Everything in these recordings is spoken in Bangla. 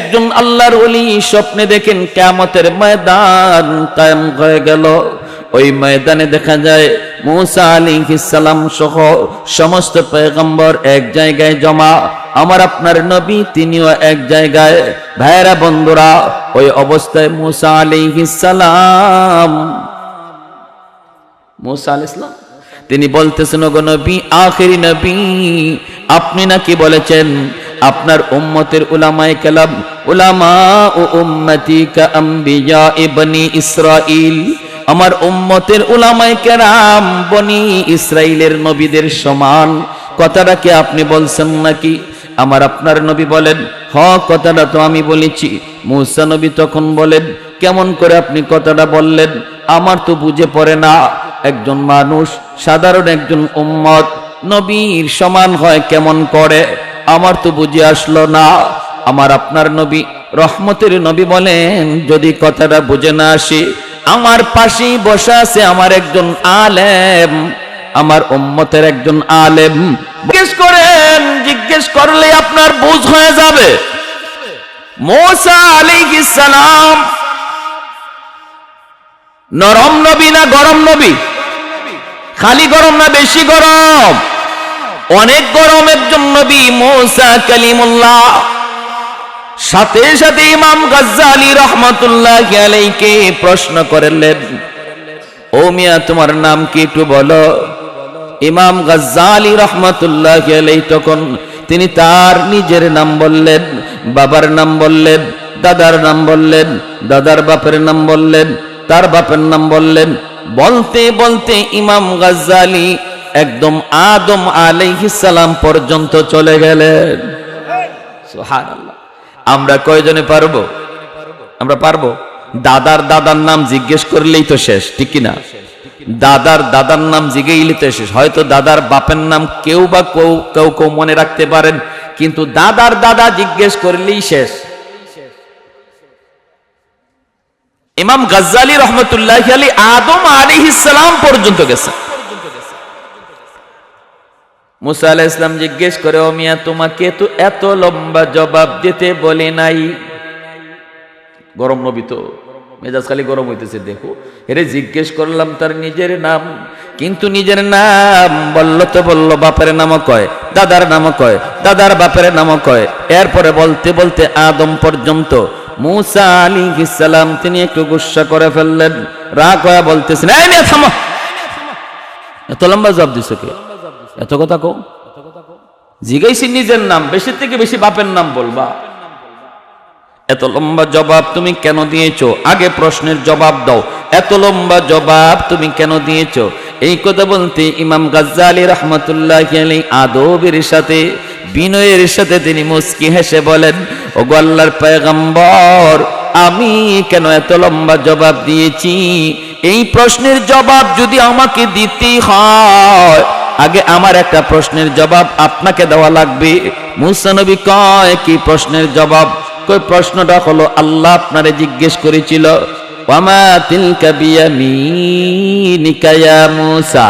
একজন আল্লাহর ওলি স্বপ্নে দেখেন কিয়ামতের ময়দান কায়েম হয়ে গেল। ওই ময়দানে দেখা যায় মুসা আলাইহিস সালাম সহ সমস্ত পয়গম্বর এক জায়গায় জমা, আমার আপনার নবী তিনিও এক জায়গায়। ভাইরা বন্ধুরা, ওই অবস্থায় মুসা আলাইহিস সালাম তিনি বলতেছেন, ওগো নবী, আখিরি নবী, আপনি নাকি বলেছেন আপনার উম্মতের উলামায়ে কেরাম, উলামা ও উম্মতি কা আম্বিয়া ইবনি ইসরাইল, আমার উম্মতের উলামায়ে কেরাম বনি ইসরাইলের নবীদের সমান। কথাটা কি আপনি বলছেন নাকি? আমার আপনার নবী বলেন, হ, কথাটা তো আমি বলেছি। মুসা নবী তখন বলেন, কেমন করে আপনি কথাটা বললেন? আমার তো বুঝে পড়ে না, একজন মানুষ সাধারণ একজন উম্মত নবীর সমান হয় কেমন করে, আমার তো বুঝে আসলো না। আমার আপনার নবী রহমতের নবী বলেন, যদি কথাটা বুঝে না আসে, আমার পাশেই বসা আছে আমার একজন আলেম, আমার উম্মতের একজন আলেম, জিজ্ঞেস করেন, জিজ্ঞেস করলে আপনার বুঝ হয়ে যাবে। মুসা আলাইহিস সালাম নরম নবী না গরম নবী? খালি গরম না বেশি গরম? অনেক গরম একজন নবী মুসা কালিমুল্লাহ। সাথে সাথে ইমাম গাজ্জালী রাহমাতুল্লাহি আলাইহি প্রশ্ন করলেন, ও মিয়া, তোমার নাম কি একটু বলো। ইমাম গাজ্জালী রাহমাতুল্লাহি আলাইহি তখন তিনি তার নিজের নাম বললেন, বাবার নাম বললেন, দাদার নাম বললেন, দাদার বাপের নাম বললেন, তার বাপের নাম বললেন। বলতে বলতে ইমাম গাজ্জালী একদম আদম আলাইহিস সালাম পর্যন্ত চলে গেলেন। সুবহানাল্লাহ। আমরা কয়জনে পারবো? আমরা পারবো? দাদার দাদার নাম জিজ্ঞেস করলেই তো শেষ, ঠিক কি না? দাদার দাদার নাম জিজ্ঞেসই তো শেষ। হয়তো দাদার বাপের নাম কেউ বা কেউ মনে রাখতে পারেন, কিন্তু দাদার দাদা জিজ্ঞেস করলেই শেষ। ইমাম গাজ্জালী রহমতুল্লাহি আলাইহি আদম আলাইহিস সালাম পর্যন্ত গেছে। মুসা আলাইহিস সালাম জিজ্ঞেস করে, ও মিয়া, তোমাকে তো এত লম্বা জবাব দিতে বলে নাই। গরম নবী তো, মেজাজ খালি গরম হইতেছে। দেখো, এরে জিজ্ঞেস করলাম তার নিজের নাম, কিন্তু নিজের নাম বললো তো বললো, বাপের নামও কয়, দাদার নামও কয়, দাদার বাপের নামও কয়। এরপরে বলতে বলতে আদম পর্যন্ত। মুসা আলাইহিস সালাম তিনি একটু গুসা করে ফেললেন, রাগ হয়ে বলতেছেন, এই মেয়ে থামো, এত লম্বা জবাব দিছো কে? এত কথা কও? জিজ্ঞাসি নিজের নাম, বেশি থেকে বেশি বাপের নাম বলবা। এত লম্বা জবাব তুমি কেন দিয়েছো? আগে প্রশ্নের জবাব দাও। এত লম্বা জবাব তুমি কেন দিয়েছো? এই কথা বলতে ইমাম গাজ্জালী রাহমাতুল্লাহি আলাইহি আদবের সাথে, বিনয়ের সাথে তিনি মুস্কি হেসে বলেন, ওগো আল্লাহর পয়গম্বর, আমি কেন এত লম্বা জবাব দিয়েছি? এই প্রশ্নের জবাব যদি আমাকে দিতেই হয়, আগে আমার একটা প্রশ্নের জবাব আপনাকে দেওয়া লাগবে। মুসা নবী কয়, কি প্রশ্নের জবাব? কই প্রশ্নটা হলো, আল্লাহ আপনারে জিজ্ঞেস করেছিল, ওয়ামা তিলকা বিয়ামিনিকা ইয়া মুসা,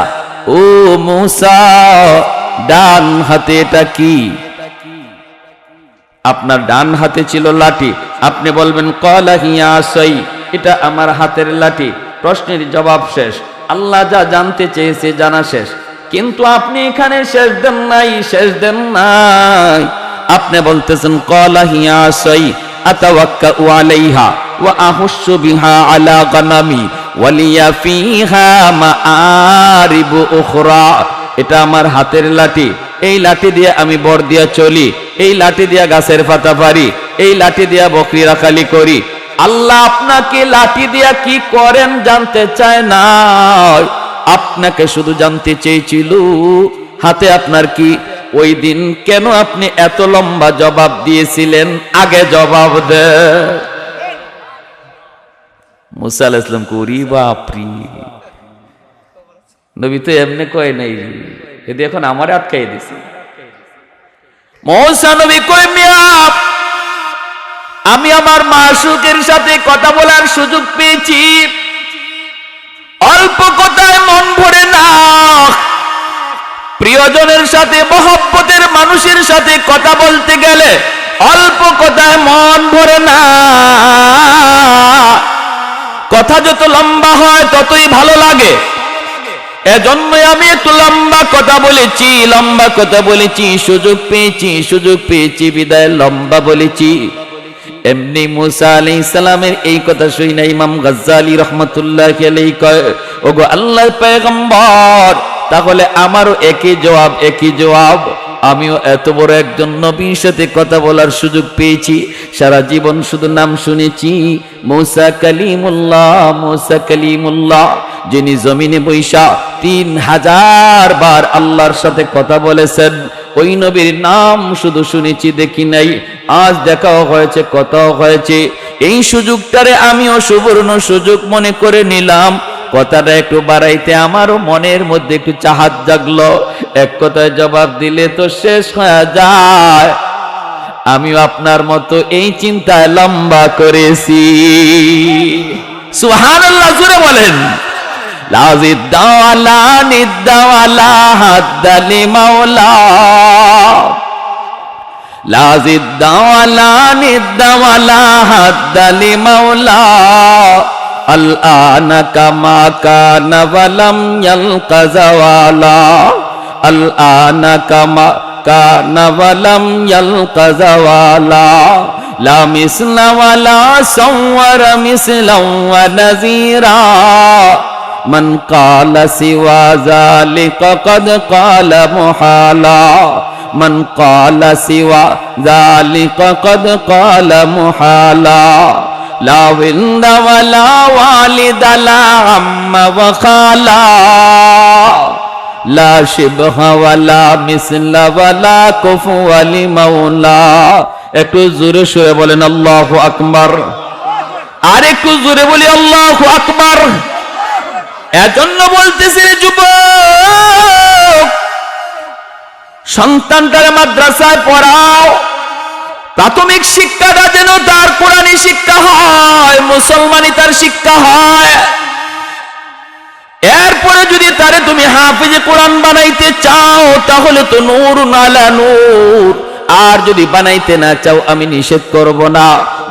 ও মুসা, ডান হাতে এটা কি? আপনার ডান হাতে ছিল লাঠি, আপনি বলবেন ক্বালা হিয়া আসাই, এটা আমার হাতের লাঠি। প্রশ্নের জবাব শেষ। আল্লাহ যা জানতে চেয়েছে জানা শেষ। কিন্তু আপনি এখানে শেষ দেন নাই, শেষ দেন নাই। আপনি বলতেছেন ক্বালা হিয়া আসাই আতাওয়াক্কাউ আলাইহা ওয়া আহুশু বিহা আলা গানামি ওয়া লিয়া ফিহা মাআরিবু উখরা, এটা আমার হাতের লাঠি, এই লাঠি দিয়ে আমি বর দিয়া চলি, এই লাঠি দিয়া গাছের পাতা পারি, এই লাঠি দিয়া বকরি রাখালি করি। আল্লাহ আপনাকে লাঠি দিয়া কি করেন জানতে চায় না, আপনাকে শুধু জানতে চেয়েছিল হাতে আপনার কি। ওই দিন কেন আপনি এত লম্বা জবাব দিয়েছিলেন? আগে জবাব দে। মুসা আলাইহিস সালাম করি বাপরি, নবী তো এমনি কয় নাই, এদি এখন আমারে আটকাই দিছে। মুসা নবী কই, মিয়া, আমি আমার মাশূকের সাথে কথা বলার সুযোগ পেয়েছি, অল্প কথায় মন ভরে না। প্রিয়জনের সাথে, মহব্বতের মানুষের সাথে কথা বলতে গেলে অল্প কথায় মন ভরে লম্বা হয় ততই ভালো লাগে। এজন্যই আমি একটু লম্বা কথা বলেছি, সুযোগ পেয়েছি বিদায় লম্বা বলেছি। এমনি মুসা আলাইহিস সালামের এই কথা শুনে ইমাম গাজ্জালী রাহমাতুল্লাহি আলাইহি কয়, ওগো আল্লাহর পয়গম্বর, তাহলে আমারও একই জবাব। আমিও এত বড় একজন নবীর সাথে কথা বলার সুযোগ পেয়েছি, সারা জীবন শুধু নাম শুনেছি মুসা কালিমুল্লাহ, যিনি জমিনে বৈশা 3000 বার আল্লাহর সাথে কথা বলেছেন। ওই নবীর নাম শুধু শুনেছি, দেখি নাই। আজ দেখাও হয়েছে, কথাও হয়েছে। এই সুযোগটারে আমিও সুবর্ণ সুযোগ মনে করে নিলাম। কথাটা একটু বাড়াইতে আমারও মনের মধ্যে একটু চাহাত জাগলো। এক কথায় জবাব দিলে তো শেষ হয়ে যায়। আমিও আপনার মতো এই চিন্তায় লম্বা করেছি। সুবহানাল্লাহ, জোরে বলেন। লাজিদ্দাওয়ালা নিদ্দাওয়ালা হাদ্দালি মাওলা, লাজিদ্দাওয়ালা নিদ্দাওয়ালা হাদ্দালি মাওলা, আল-আনা কামা কানা ওয়ালাম ইয়ালকা জাওয়ালা, আল-আনা কামা কানা ওয়ালাম ইয়ালকা জাওয়ালা, লা মিসলা ওয়ালা সাওয়ারা মিসলা ওয়া নাযীরা, মান ক্বালা সিওয়া যালিকা ক্বাদ ক্বালা মুহালা, মান ক্বালা সিওয়া যালিকা ক্বাদ ক্বালা মুহালা, লা ওয়ালদা ওয়ালা ওয়ালিদা লা আম্মা ওয়া খালা, লা শিবহা ওয়ালা মিসলা ওয়ালা কুফুয়া লিমাওলা। একটু জোরে সুরে বলেন আল্লাহু আকবার। আর একটু জোরে বলি আল্লাহু আকবার। এজন্য বলতেছি রে যুবক, সন্তানটারে মাদ্রাসায় পড়াও। প্রাথমিক শিক্ষাটা যেন তার কোরআনী শিক্ষা হয়, মুসলমানি তার শিক্ষা হয়। এরপরে যদি তারে তুমি হাফিজে কোরআন বানাইতে চাও তাহলে তো নূরুন আলা নূর। আর যদি বানাইতে না চাও আমি নিষেধ করব না,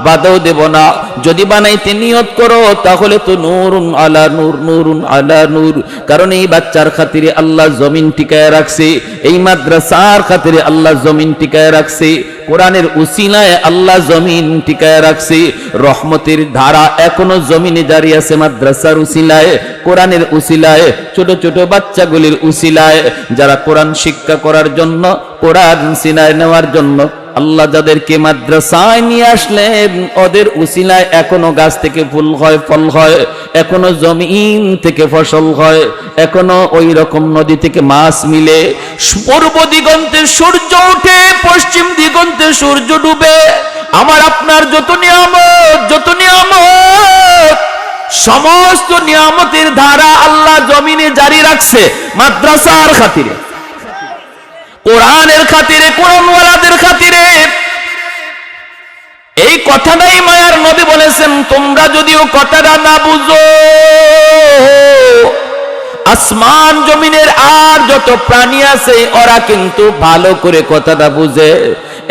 বাধাও দেব না। যদি বানাইতে নিয়ত করো তাহলে তো নূরুন আলা নূর, নূরুন আলা নূর। কারণ এই বাচ্চার খাতিরে আল্লাহ জমিন টিকায় রাখছে, এই মাদ্রাসার খাতিরে আল্লাহ জমিন টিকায় রাখছে, কোরআনের উসিলায় আল্লাহ জমিন টিকায় রাখছে। রহমতের ধারা এখনো জমিনে জারি আছে মাদ্রাসার উসিলায়, কোরআনের উসিলায়, ছোট ছোট বাচ্চাগুলির উসিলায়, যারা কোরআন শিক্ষা করার জন্য, কোরআন সিনায় নেওয়ার জন্য আল্লাহ যাদেরকে মাদ্রাসায় নিয়ে আসলেন, ওদের উসিলায় এখনো গাছ থেকে ফুল হয়, ফল হয়, এখনো জমিন থেকে ফসল হয়, এখনো ওই রকম নদী থেকে মাছ মিলে। পূর্ব দিগন্তে সূর্য ওঠে, পশ্চিম দিগন্তে সূর্য ডুবে। আমার আপনার যত নিয়ামত সমস্ত নিয়ামতের ধারা আল্লাহ জমিনে জারি রাখছে মাদ্রাসার খাতিরে, কোরআনের খাতিরে, কোরআনওয়ালাদের খাতিরে। এই কথাটাই মায়ার নবী বলেছেন, তোমরা যদিও কথাটা না বুঝো, আসমান জমিনের আর যত প্রাণী আছে ওরা কিন্তু ভালো করে কথাটা বুঝে।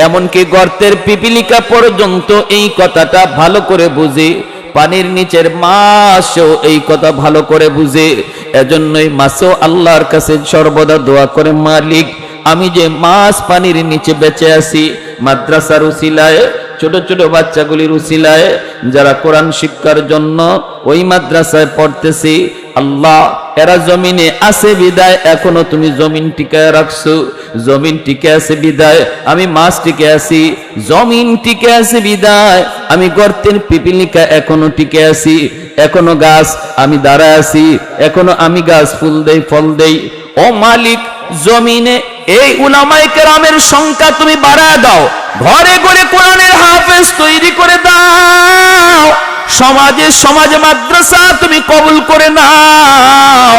এমনকি গর্তের পিপিলিকা পর্যন্ত এই কথাটা ভালো করে বুঝে, পানির নিচের মাছও এই কথা ভালো করে বুঝে। এজন্যই মাছও আল্লাহর কাছে সর্বদা দোয়া করে, মালিক আমি যে মাছ পানির নিচে বেঁচে আছি মাদ্রাসার উসিলায়, ছোট ছোট বাচ্চাগুলির উসিলায়, যারা কোরআন শিক্ষার জন্য ওই মাদ্রাসায় পড়তেছি, আল্লাহ এরা জমিনে আছে বিদায় এখনো তুমি জমিন টিকায় রাখছো। জমিন টিকে আছে বিদায় আমি মাছ টিকে আছি, জমিন টিকে আছে বিদায় আমি গর্তের পিপিলিকা এখনো টিকে আছি, এখনো গাছ আমি দাঁড়ায় আছি, এখনো আমি গাছ ফুল দেই, ফল দেই। ও মালিক, জমিনে এই উলামায়ে কেরামের সংখ্যা তুমি বাড়ায় দাও, ঘরে ঘরে কোরআনের হাফেজ তৈরি করে দাও, সমাজে মাদ্রাসা তুমি কবুল করে নাও,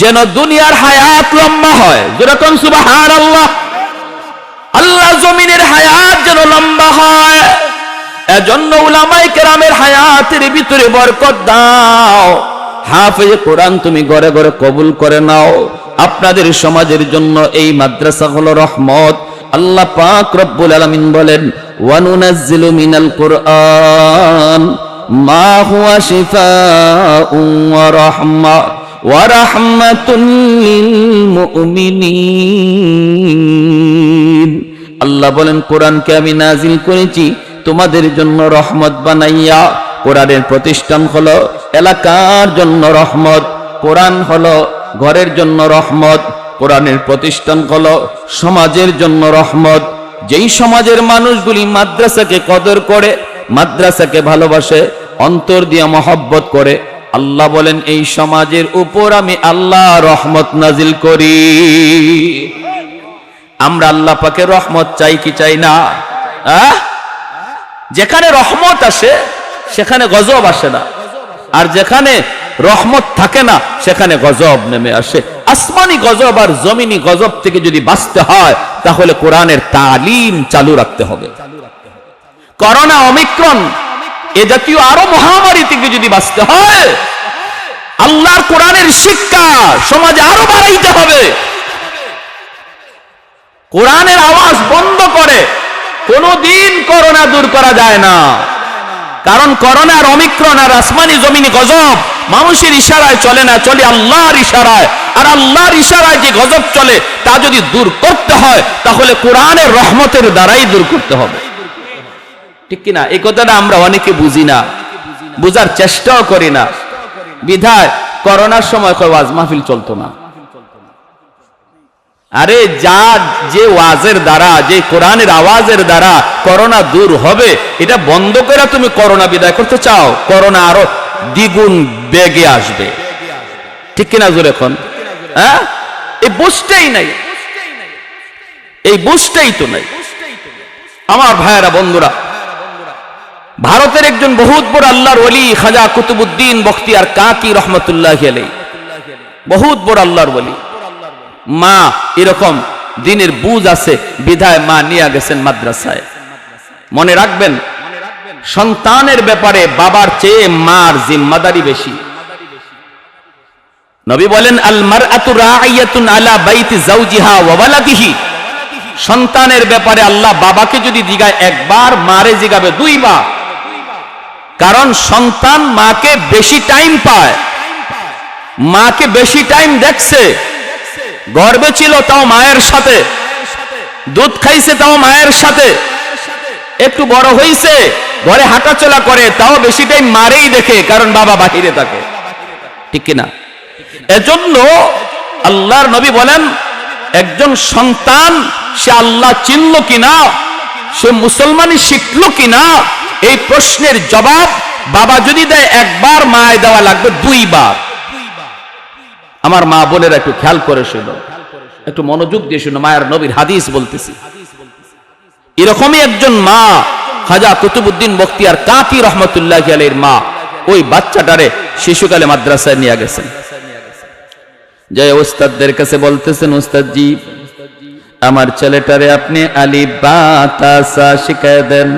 যেন দুনিয়ার হায়াত লম্বা হয়। যেরকম সুবহানাল্লাহ, আল্লাহ জমিনের হায়াত যেন লম্বা হয়। এজন্য উলামায়ে কেরামের হায়াতের ভিতরে বরকত দাও। হাফেজ কোরআন তুমি ঘরে ঘরে কবুল করে নাও। আপনাদের সমাজের জন্য এই মাদ্রাসা হলো রহমত। আল্লাহ পাক রব্বুল আলামিন বলেন, ওয়া নুনাজ্জিলু মিনাল কুরআন মা হুয়া শিফাউন ওয়া রাহমা ওয়া রাহমাতুল লিল মুমিনিন। আল্লাহ বলেন, কোরআনকে আমি নাজিল করেছি তোমাদের জন্য রহমত বানাইয়া। কোরআনের প্রতিষ্ঠান হলো এলাকার জন্য রহমত, কোরআন হলো ঘরের জন্য রহমত, কোরআনের প্রতিষ্ঠান হলো সমাজের জন্য রহমত। যেই সমাজের মানুষগুলি মাদ্রাসাকে কদর করে, মাদ্রাসাকে ভালোবাসে, অন্তর দিয়ে মহব্বত করে, আল্লাহ বলেন এই সমাজের উপর আমি আল্লাহ রহমত নাজিল করি। আমরা আল্লাহ পাকের রহমত চাই কি চাই না? যেখানে রহমত আসে সেখানে গজব আসে না, আর যেখানে রহমত থাকে না সেখানে গজব নেমে আসে। আসমানি গজব আর জমিনি গজব থেকে যদি বাঁচতে হয় তাহলে কোরআনের তালিম চালু রাখতে হবে। করোনা, ওমিক্রন এ জাতীয় আরো মহামারী থেকে যদি বাঁচতে হয়, আল্লাহর কোরআনের শিক্ষা সমাজে আরো বাড়াইতে হবে। কোরআনের আওয়াজ বন্ধ করে কোনদিন করোনা দূর করা যায় না, কারণ করোনা আর ওমিক্রন আর আসমানি জমিনি গজব মানুষের ইশারায় চলে না, চলে আল্লাহর ইশারায়। আর আল্লাহর ইশারায় যে গজব চলে তা যদি দূর করতে হয় তাহলে কোরআনের রহমতের দ্বারাই দূর করতে হবে, ঠিক কিনা? এই কথাটা আমরা অনেকে বুঝি না, বুঝার চেষ্টাও করি না। বিধায় করোনার সময় কয় ওয়াজ মাহফিল চলতো না। আরে যে ওয়াজের দ্বারা, যে কোরআনের আওয়াজের দ্বারা করোনা দূর হবে, এটা বন্ধ করে তুমি করোনা বিদায় করতে চাও, করোনা আরো দ্বিগুণ বেগে আসবে, ঠিক কিনা? জোর এখন এই বুঝতেই নাই, এই বুঝতেই তো নাই। আমার ভাইয়েরা, বন্ধুরা, ভারতের একজন বহুত বড় আল্লাহর ওলি খাজা কুতুবউদ্দিন বখতিয়ার কাকি রহমতুল্লাহি আলাইহি, বহুত বড় আল্লাহর ওলি। মা এরকম দিনের বুঝ আছে বিধায় মা নিয়ে গেছেন মাদ্রাসায়। মনে রাখবেন, সন্তানের ব্যাপারে বাবার চেয়ে মার জিম্মাদারি বেশি। নবী বলেন, আল মারআতু রাইয়াতুন আলা বাইতি যাওজিহা ওয়া ওয়ালাদিহি। সন্তানের ব্যাপারে আল্লাহ বাবাকে যদি জিগায় একবার, মারে জিগাবে দুইবার, কারণ সন্তান মাকে বেশি টাইম পায়, মাকে বেশি টাইম দেখছে। গর্ভে ছিল তাও মায়ের সাথে, দুধ খাইছে তাও মায়ের সাথে, একটু বড় হইছে ঘরে হাঁটাচলা করে তাও বেশি টাইম মারেই দেখে, কারণ বাবা বাহিরে থাকে, ঠিক কিনা? এজন্য আল্লাহর নবী বলেন, একজন সন্তান সে আল্লাহ চিনল কিনা, সে মুসলমানি শিখলো কিনা, এই প্রশ্নের জবাব বাবা যদি দেয় একবার, মায় দেওয়া লাগবে দুইবার। আমার মা বোনেরা একটু খেয়াল করে শুনো, একটু মনোযোগ দিয়ে শুনো, মায়ের নবীর হাদিস বলতেছি। এরকমই একজন মা খাজা কুতুবউদ্দিন বখতিয়ার কাকি রহমতুল্লাহি আলাইহির মা ওই বাচ্চাটারে শিশুকালে মাদ্রাসায় নিয়ে গেছেন। যে উস্তাদদের কাছে বলতেছেন, উস্তাদজি আমার ছেলেটারে আপনি আলিফ বা তা সা শিখায় দেন।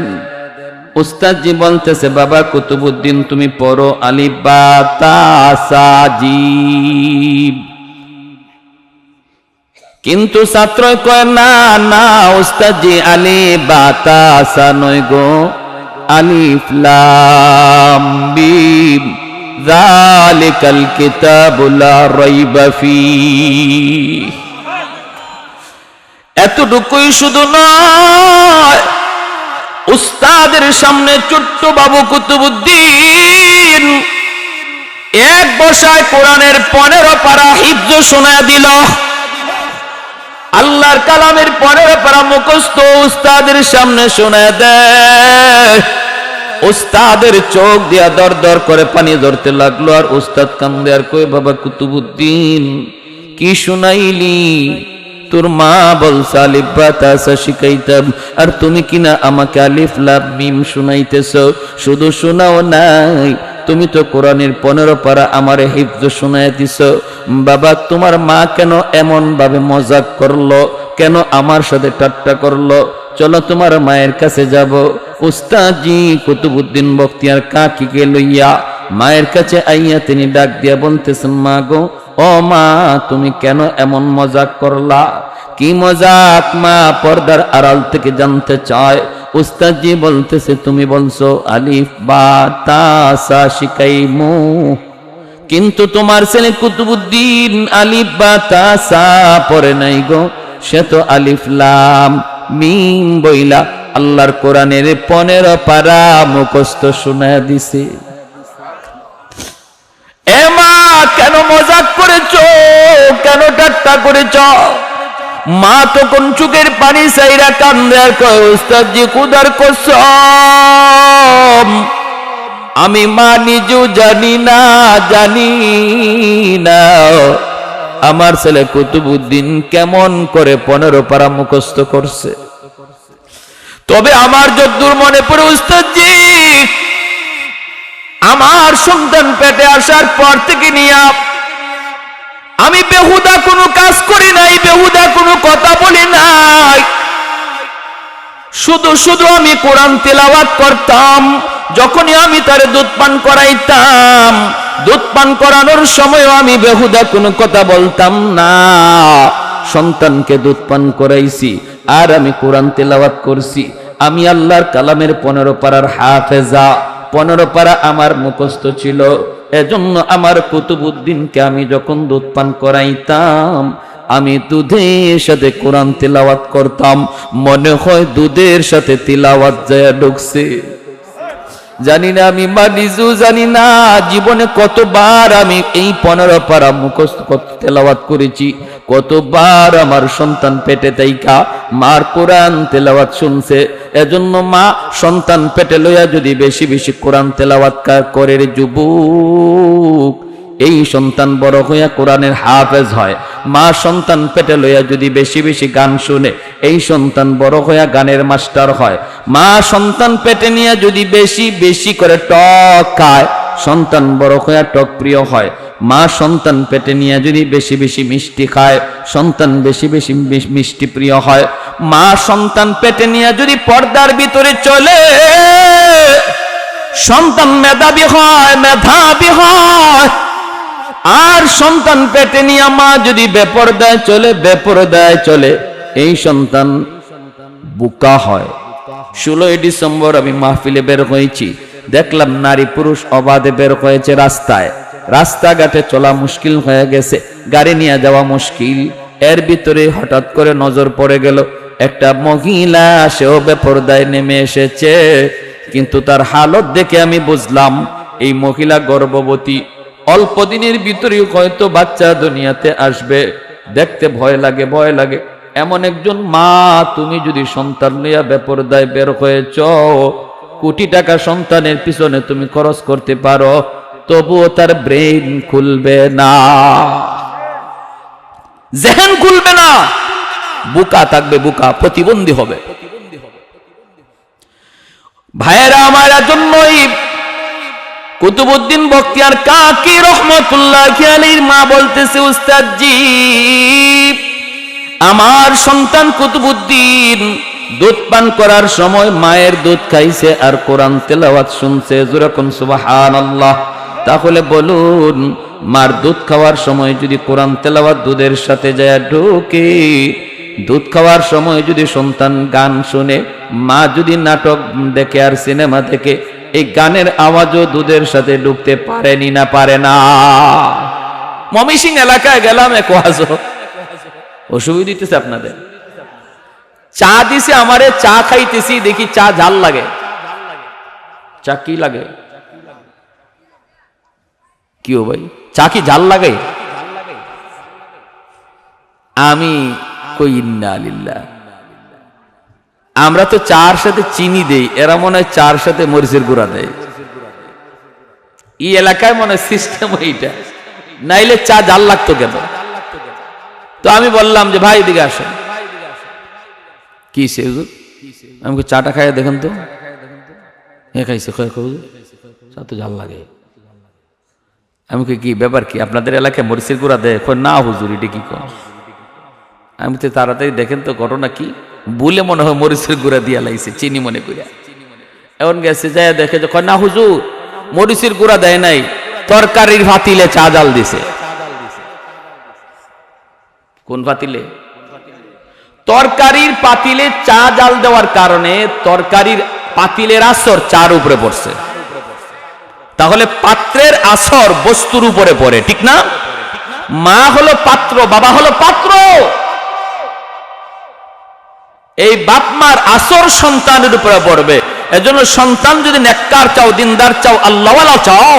উস্তাদজি বলতেছে, বাবা কুতুবউদ্দিন তুমি পড়ো আলিফ বা তা সা জিম। কিন্তু ছাত্র কয়, না না উস্তাদজি আলিফ বা তা সা নয় গো, আলিফ লাম মিম যালিকাল কিতাবু লা রাইবা ফীহ। এতটুকুই শুধু নয়, উস্তাদের সামনে ছোট্ট বাবু কুতুবউদ্দিন এক বসায় কোরআনের 15 পারা হিফজ শোনায় দিল। আল্লাহর কালামের 15 পারা মুখস্থ উস্তাদের সামনে শোনায় দেয়। উস্তাদের চোখ দিয়া দর দর করে পানি ধরতে লাগলো, আর উস্তাদ কান্দে আর কই, বাবা কুতুবউদ্দিন কি শুনাইলি? তোর মা বলছে আলিফ বা তা সা শিখাইতাম, আর তুমি কিনা আমাকে আলিফ লাম মিম শুনাইতেছ। শুধু শোনাও নাই, তুমি তো কোরআনের 15 পারা আমারে হিফজ শুনাই দিছ। বাবা তোমার মা কেন এমন ভাবে মজাক করলো, কেন আমার সাথে ঠাট্টা করলো? চলো তোমার মায়ের কাছে যাব। উস্তাদজি কুতুবউদ্দিন বখতিয়ার কাকিকে লইয়া মায়ের কাছে আইয়া তিনি ডাক দিয়া বলতেছেন, মা গো, ও মা তুমি কেন এমন মজাক করলা? কি মজাক? মা পর্দার আড়াল থেকে জানতে চায়। উস্তাদজি বলতেছে তুমি বলছো আলিফ বা তা সা শিখাইমু, কিন্তু তোমার ছেলে কুতুবউদ্দিন আলিফ বা তা সা পড়ে নাই গো, সে তো আলিফ লাম মিম বইলা আল্লাহর কোরআনের 15 পারা মুখস্থ শোনায়া দিছে। এ মা কেন মজাক করেছো, কেন ঠাট্টা করেছো? মা তখন চোখের পানি চাইরা কান্দে আর কয় উস্তাদজি খুদার কসম আমি মা নিজেও জানি না আমার ছেলে কুতুবউদ্দিন কেমন করে 15 পারা মুখস্থ করছে। তবে আমার যদ্দূর মনে পড়ে উস্তাদজি, আমার সন্তান পেটে আসার পর থেকে নিয়ে আমি বেহুদা কোনো কাজ করি নাই, বেহুদা কোনো কথা বলি নাই, শুধু আমি কোরআন তেলাওয়াত করতাম। যখনই আমি তারে দুধ পান করাইতাম, দুধ পান করানোর সময় আমি বেহুদা কোনো কথা বলতাম না। সন্তানকে দুধ পান করাইছি আর আমি কোরআন তেলাওয়াত করছি। আমি আল্লাহর কালামের 15 পারার হাফেজা, 15 পারা আমার মুখস্থ ছিল। এজন্য আমার কুতুবউদ্দিনকে আমি যখন দুধ পান করাইতাম, আমি দুধের সাথে কোরআন তেলাওয়াত করতাম, মনে হয় দুধের সাথে তিলাওয়াত যায় ঢুকছে। জানি না আমি নিজেও জানি না জীবনে কতবার আমি এই 15 পারা মুখস্থ তেলাওয়াত করেছি, কতবার আমার সন্তান পেটে তাইকা মার কোরআন তেলাওয়াত শুনছে। এজন্য মা সন্তান পেটে লইয়া যদি বেশি বেশি কোরআন তেলাওয়াত করে রে যুবক, এই সন্তান বড় হইয়া কোরআনের হাফেজ হয়। মা সন্তান পেটে লইয়া যদি বেশি বেশি গান শুনে, এই সন্তান বড় হইয়া গানের মাস্টার হয়। মা সন্তান পেটে নিয়ে যদি বেশি বেশি করে টক খায়, সন্তান বড় হইয়া টক প্রিয় হয়। মা সন্তান পেটে নিয়ে যদি বেশি বেশি মিষ্টি খায়, সন্তান বেশি বেশি মিষ্টি প্রিয় হয়। মা সন্তান পেটে নিয়ে যদি পর্দার ভিতরে চলে, সন্তান মেধাবী হয়। আর সন্তান পেটে নিয়ে মা যদি বেপরদায় চলে, এই সন্তান বোকা হয়। 16 ডিসেম্বর আমি মাহফিলে বের হয়েছি, দেখলাম নারী পুরুষ অবাধে বের হয়েছে রাস্তায়। রাস্তাঘাটে চলা মুশকিল হয়ে গেছে, গাড়ি নিয়ে যাওয়া মুশকিল। এর ভিতরে হঠাৎ করে নজর পড়ে গেল একটা মহিলা, সেও বেপরদায় নেমে এসেছে। কিন্তু তার হালত দেখে আমি বুঝলাম এই মহিলা গর্ভবতী, অল্প দিনের ভিতরে হয়তো বাচ্চা দুনিয়াতে আসবে। দেখতে ভয় লাগে। এমন একজন মা, তুমি যদি সন্তান লইয়া বেপরদায় বের হয়েছ, কোটি টাকা সন্তানের পিছনে তুমি খরচ করতে পারো, তবুও তার ব্রেইন খুলবে না, জেহেন খুলবে না, বোকা থাকবে, বোকা প্রতিবন্ধী হবে। ভাইয়েরা আমার, জন্যই কুতুবউদ্দিন বখতিয়ার কাকি রহমতুল্লাহি আলাইহির মা বলতেছে, উস্তাদজি আমার সন্তান কুতুবউদ্দিন দুধ পান করার সময় মায়ের দুধ খাইছে আর কোরআন তেলাওয়াত শুনছে। যেরকম সুবহানাল্লাহ। তাহলে বলুন, মার দুধ খাওয়ার সময় যদি কোরআন তেলাওয়াত দুধের সাথে যায় ঢোকে, দুধ খাওয়ার সময় যদি সন্তান গান শুনে, মা যদি নাটক দেখে আর সিনেমা দেখে, এই গানের আওয়াজও দুধের সাথে ঢুকতে পারেনি না পারে না? ময়মনসিংহ এলাকায় গেলাম, এক ওয়াজ, অসুবিধা দিতেছে আপনাদের। চা দিছে আমারে, চা খাইতেছি, দেখি চা ঝাল লাগে। চা কি লাগে? কি ও ভাই, চা কি ঝাল লাগে? আমি কই ইন্না লিল্লাহ। আমরা তো চার সাথে চিনি দেই, এরা মনে হয় চার সাথে মরিচের গুঁড়া দেয়। এই এলাকায় মনে হয় সিস্টেম এইটা, নাইলে চা ঝাল লাগতো কেন? তো আমি বললাম যে ভাই এদিকে আসেন। কি সে হুজুর? আমি চাটা খাইয়া দেখেন তো। হ্যাঁ খাইছে, চা তো ঝাল লাগে। আমি কি ব্যাপার কি, আপনাদের এলাকায় মরিচের গুঁড়া দেয়? না হুজুর, এটা কি কর? আমি তো তাড়াতাড়ি দেখেন তো ঘটনা কি। বলে মনে হয় মরিচের গুঁড়া দিয়া লাইছে, চিনি মনে করিয়া। এমন গেছে যায় দেখে যে না হুজুর, মরিচের গুঁড়া দেয় নাই, তরকারির ভাতিলে চা জাল দিছে। কোন ভাতিলে? তরকারির পাতিলে চা জাল দেওয়ার কারণে তরকারির পাতিলের আসর চার উপরে পড়ছে। তাহলে পাত্রের আসর বস্তুর উপরে পড়ে, ঠিক না? মা হলো পাত্র, বাবা হলো পাত্র। এই বাপ মার আসর সন্তানের উপরে পড়বে। এজন্য সন্তান যদি নেককার চাও, দিনদার চাও, আল্লাহওয়ালা চাও,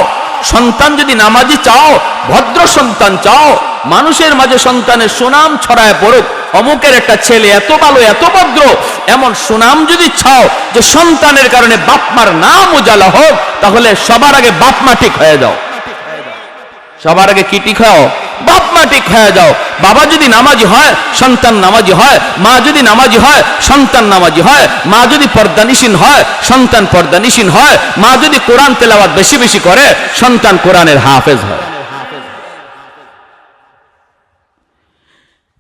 সন্তান যদি নামাজি চাও, ভদ্র সন্তান চাও, মানুষের মাঝে সন্তানের সুনাম ছড়ায় পড়ুক, অমুকের একটা ছেলে এত ভালো এত ভদ্র, এমন সুনাম যদি চাও যে সন্তানের কারণে বাপ মার নাম উজালা হোক, তাহলে সবার আগে বাপ মা ঠিক হয়ে যাও। সবার আগে কি ঠিক হও? বাপ মা ঠিক হয়ে যাও। বাবা যদি নামাজি হয় সন্তান নামাজি হয়, মা যদি নামাজি হয় সন্তান নামাজি হয়, মা যদি পর্দানিশীন হয় সন্তান পর্দানিশীন হয়, মা যদি কোরআন তেলাওয়াত বেশি বেশি করে সন্তান কোরআনের হাফেজ হয়।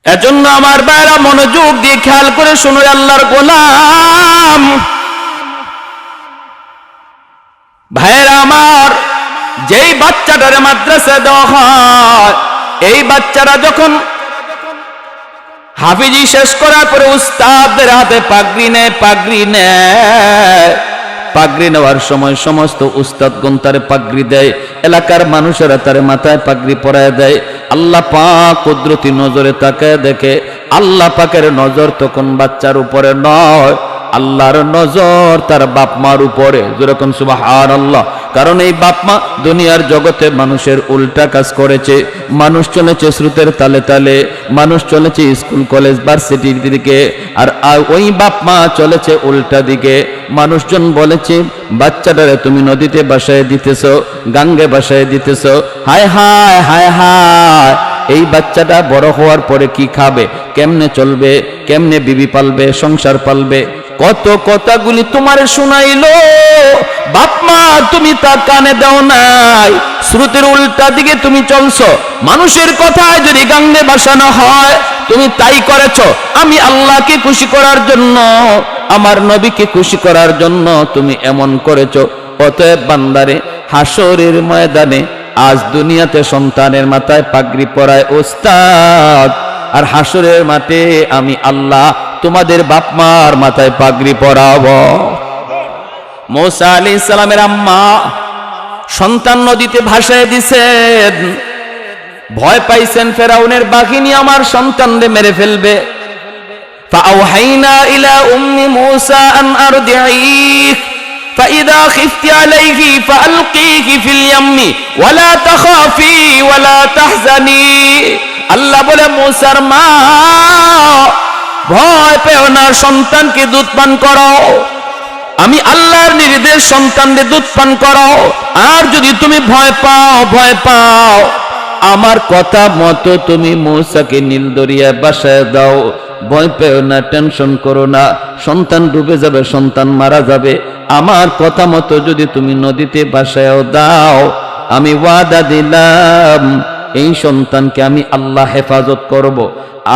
এজন্য আমার ভাইরা মনোযোগ দিয়ে খেয়াল করে শুনো, আল্লাহর গোলাম ভাইরা আমার, যেই বাচ্চাটারে মাদ্রাসা দেওয়া হয়, এই বাচ্চারা যখন হাফিজি শেষ করার পরে উস্তাদদের হাতে পাগড়ি নেয়, পাগড়ি নেওয়ার সময় সমস্ত উস্তাদগণ তারে পাগড়ি দেয়, এলাকার মানুষেরা তারে মাথায় পাগড়ি পরায় দেয়। আল্লাহ পাক কুদরতি নজরে তাকায় দেখে, আল্লাহ পাকের নজর তখন বাচ্চার উপরে নয়, আল্লাহর নজর তার বাপ মার উপরে। যেরকম সুবহানাল্লাহ। কারণ এই বাপ মা দুনিয়ার জগতে মানুষের উল্টা কাজ করেছে। মানুষ চলেছে স্রোতের তালে তালে, মানুষ চলেছে স্কুল কলেজ ভার্সিটির দিকে, আর ওই বাপ মা চলেছে উল্টা দিকে। মানুষজন বলেছে বাচ্চাটারে তুমি নদীতে ভাসায় দিতেছ, গাঙ্গে ভাসায় দিতেছ। হায় হায় হায় হায়, এই বাচ্চাটা বড় হওয়ার পরে কি খাবে, কেমনে চলবে, কেমনে বিবি পালবে, সংসার পালবে? কত কথাগুলি তোমারে শুনাইলো, বাপ মা তুমি তা কানে দাও নাই, স্রোতের উল্টা দিকে তুমি চলছো। মানুষের কথায় যদি গাঙ্গে ভাসানো হয় তুমি তাই করেছো। আমি আল্লাহকে খুশি করার জন্য, আমার নবীকে খুশি করার জন্য তুমি এমন করেছো। অতএব বান্দারে, হাসরের ময়দানে আজ দুনিয়াতে সন্তানের মাথায় পাগড়ি পরায় ওস্তাদ, আর হাসরের মাঠে আমি আল্লাহ তোমাদের বাপ মার মাথায় পাগড়ি পরাবো। মূসা আলাইহিস সালামের আম্মা সন্তান নদীতে ভাসায় দিছেন, ভয় পাইছেন ফেরাউনের বাহিনী আমার সন্তানরে মেরে ফেলবে। ফাআওহাইনা ইলা উম্মি মূসা আন আরদিঈহ فإذا خفت عليه فألقيه في اليم ولا تخافي ولا تحزني। আল্লাহ বলে, মূসার মা ভয় পেও না, সন্তানকে দুধ পান করো। আমি আল্লাহর নির্দেশ, সন্তানকে দুধ পান করো। আর যদি তুমি ভয় পাও আমার কথা মতো তুমি মূসাকে নীল দরিয়ায় ভাসায় দাও। ভয় পেও না, টেনশন করো না, সন্তান ডুবে যাবে, সন্তান মারা যাবে। আমার কথা মতো যদি তুমি নদীতে ভাসায় দাও, আমি ওয়াদা দিলাম এই সন্তানকে আমি আল্লাহ হেফাজত করব,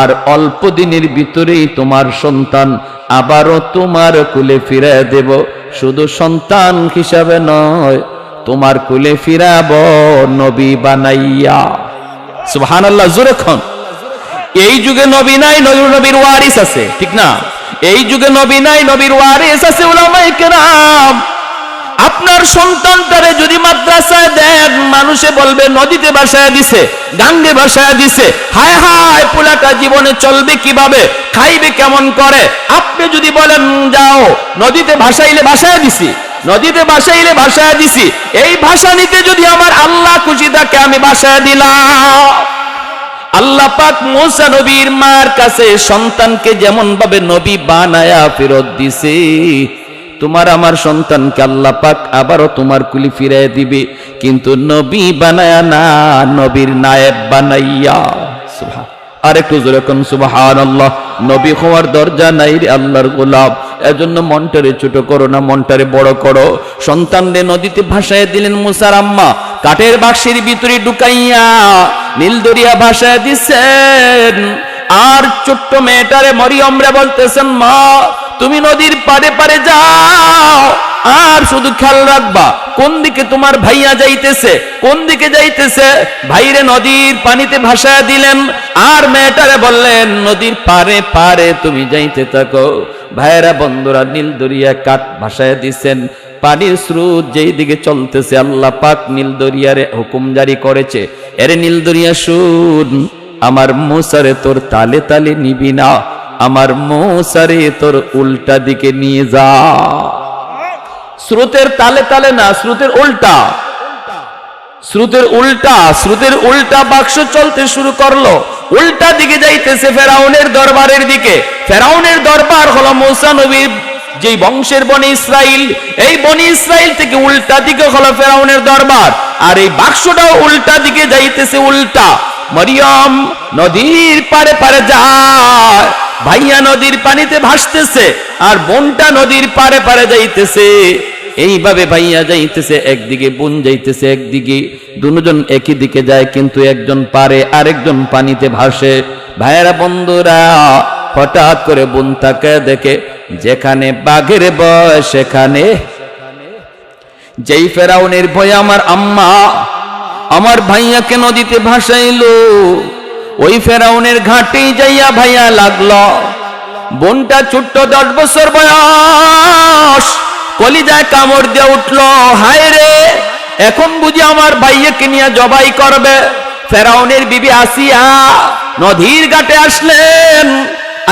আর অল্প দিনের ভিতরেই তোমার সন্তান আবারও তোমার কুলে ফিরিয়ে দেব। শুধু সন্তান হিসাবে নয়, তোমার কুলে ফিরাবো নবী বানাইয়া। সুবহানাল্লাহ, জোরে খন। এই যুগে নবী নাই, নবীর ওয়ারিস আছে, ঠিক না? এই যুগে নবী নাই, নবীর ওয়ারিস আছে উলামায়ে কেরাম। আপনার সন্তানটারে যদি মাদ্রাসায় দেন, মানুষে বলবে নদীতে ভাসায় দিছে, গাঙ্গে ভাসায় দিছে। হায় হায়, পোলাটা জীবনে চলবে কিভাবে, খাইবে কেমন করে? আপনি যদি বলেন যাও নদীতে ভাসাইলে ভাসায় দিছি, নদীতে ভাসাইলে ভাসায় দিছি, এই ভাসানিতে যদি আমার আল্লাহ খুশি থাকে আমি ভাসায় দিলাম। আল্লাহ পাক মূসা নবীর মার কাছে সন্তানকে যেমন ভাবে নবী বানায়া ফেরত দিছে, তোমার আমার সন্তানকে আল্লাহ পাক আবারও তোমার কুলি ফিরিয়ে দিবে, কিন্তু নবী বানায়া না, নবীর নায়েব বানাইয়া। সুবহান, আরেকটু জোরে কোন সুবহানাল্লাহ। নবী হওয়ার দরজা নাই রে আল্লাহর গোলাম। এজন্য মনটারে ছোট করো না, মনটারে বড় করো। সন্তানরে নদীতে ভাসায় দিলেন মূসার আম্মা, কাঠের বাক্সের ভিতরে ঢুকাইয়া নীল দরিয়া ভাসায় দিছেন। আর ছোট্ট মেয়েটারে মরিয়ম রে বলতেছেন, মা তুমি নদীর পারে পারে যাও, আর শুধু খেয়াল রাখবা কোন দিকে তোমার ভাইয়া যাইতেছে, কোন দিকে যাইতেছে। ভাইরে নদীর পানিতে ভাসায় দিলেন, আর মেয়েটারে বললেন নদীর পারে পারে তুমি যাইতে থাকো। ভাইয়েরা বন্ধুরা, নীল দরিয়া কাঠ ভাসায় দিচ্ছেন, পানির স্রোত যেই দিকে চলতেছে আল্লাহ পাক নীল দরিয়ারে হুকুম জারি করেছে, এরে নীল দরিয়া শুন, আমার মুসারে তোর তালে তালে নিবি না, আমার মুসারে তোর উল্টা দিকে নিয়ে যা। স্রোতের তালে তালে না, স্রোতের উল্টা, স্রোতের উল্টা, স্রোতের উল্টা বাক্স চলতে শুরু করলো, উল্টা দিকে যাইতেছে ফেরাউনের দরবারের দিকে। ফেরাউনের দরবার হলো মুসা নবীর যে বংশের বনি ইসরাইল, এই বনি ইসরাইল থেকে উল্টা দিকে হলো ফেরাউনের দরবার, আর এই বাক্সটাও উল্টা দিকে যাইতেছে উল্টা। মরিয়ম নদীর পারে পারে যায়, ভাইয়া নদীর পানিতে ভাসতেছে আর বোনটা নদীর পারে পারে যাইতেছে। এইভাবে ভাইয়া যাইতেছে একদিকে, বোন যাইতেছে একদিকে, দুজন একই দিকে যায়, কিন্তু একজন পারে আরেকজন পানিতে ভাসে। ভাইয়েরা বন্ধুরা, হঠাৎ করে বোন তাকায় দেখে যেখানে বাঘের ভয় সেখানে, যেই ফেরাউনের ভয়ে আমার আম্মা আমার ভাইয়াকে নদীতে ভাসাইলো, ওই ফেরাউনের ঘাটেই যাইয়া ভাইয়া লাগলো। বোনটা ছোট্ট 10 বছর বয়স, কলিজায় কামড় দিয়ে উঠলো, হায় রে এখন বুঝি আমার ভাইয়াকে নিয়ে জবাই করবে। ফেরাউনের বিবি আসিয়া নদীর ঘাটে আসলেন,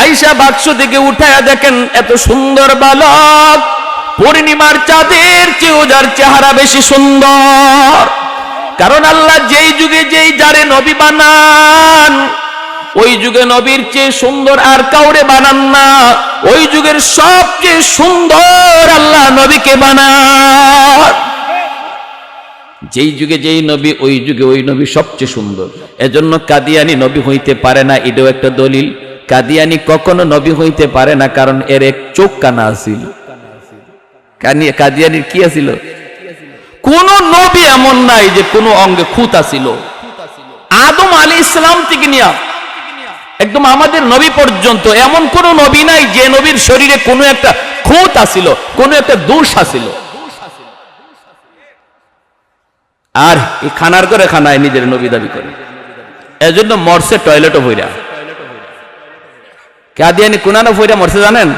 আইসা বাক্স থেকে উঠায়া দেখেন এত সুন্দর বালক, পূর্ণিমার চাঁদের চেয়েও যার চেহারা বেশি সুন্দর। কারণ আল্লাহ যেই যুগে যেই যারে নবী বানান, ওই যুগে নবীর চেয়ে সুন্দর আর কাউরে বানান না, ওই যুগের সবচেয়ে সুন্দর আল্লাহ নবীকে বানান। যেই যুগে যেই নবী, ওই যুগে ওই নবী সবচেয়ে সুন্দর। এজন্য কাদিয়ানি নবী হইতে পারে না, এটাও একটা দলিল। কাদিয়ানি কখনো নবী হইতে পারে না, কারণ এর এক চোখ কানা আছিল। কাদিয়ানির কি আছিল? কোন নবী এমন নাই যে কোন অঙ্গে খুঁত আছিল। আদম আলাইহিস সালাম থেকে নিয়ে একদম আমাদের নবী পর্যন্ত এমন কোন নবী নাই যে নবীর শরীরে কোনো একটা খুঁত আছিল, কোনো একটা দোষ আছিল। আর এই খানার করে খানায় নিজের নবী দাবি করে, এজন্য মরছে টয়লেটও ভইরা। কাদিয়ানি কোনানো ভইরা মরছে জানেন?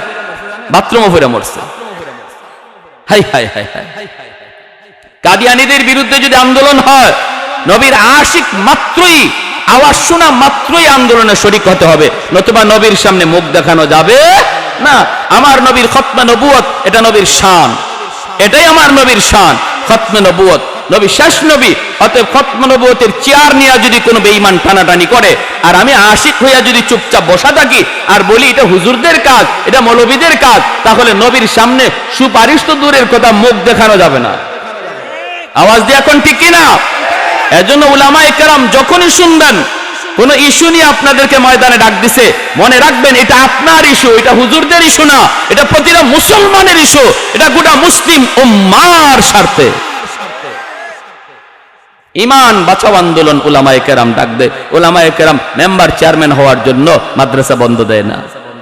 বাথরুমও ভইরা মরছে। হাই হাই হাই হাই। কাদিয়ানীদের বিরুদ্ধে যদি আন্দোলন হয়, নবীর আশিক মাত্রই, আওয়াজ শোনা মাত্রই আন্দোলনে শরীক হতে হবে, নতুবা নবীর সামনে মুখ দেখানো যাবে না। আমার নবীর খতমে নবুয়ত, এটা নবীর শান, এটাই আমার নবীর শান, খতমে নবুয়ত। নবী শেষ নবী, অতএব খতমে নবুয়তের চেয়ার নিয়ে যদি কোনো বেঈমান টানাটানি করে, আর আমি আশিক হইয়া যদি চুপচাপ বসা থাকি আর বলি এটা হুজুরদের কাজ, এটা মৌলবীদের কাজ, তাহলে নবীর সামনে সুপারিশ তো দূরের কথা, মুখ দেখানো যাবে না। আওয়াজ দিয়ে এখন ঠিক কিনা? এজন্য উলামায়ে কেরাম যখনই শুনবেন কোন ইস্যু নিয়ে আপনাদেরকে ময়দানে ডাক দিছে, মনে রাখবেন এটা আপনার ইস্যু, এটা হুজুরদের ইস্যু না, এটা প্রতিটা মুসলমানের ইস্যু, এটা গোটা মুসলিম উম্মাহর স্বার্থে। ইমান বাঁচাও আন্দোলন উলামায়ে কেরাম ডাক দেয়। উলামায়ে কেরাম মেম্বার চেয়ারম্যান হওয়ার জন্য মাদ্রাসা বন্ধ দেয় না।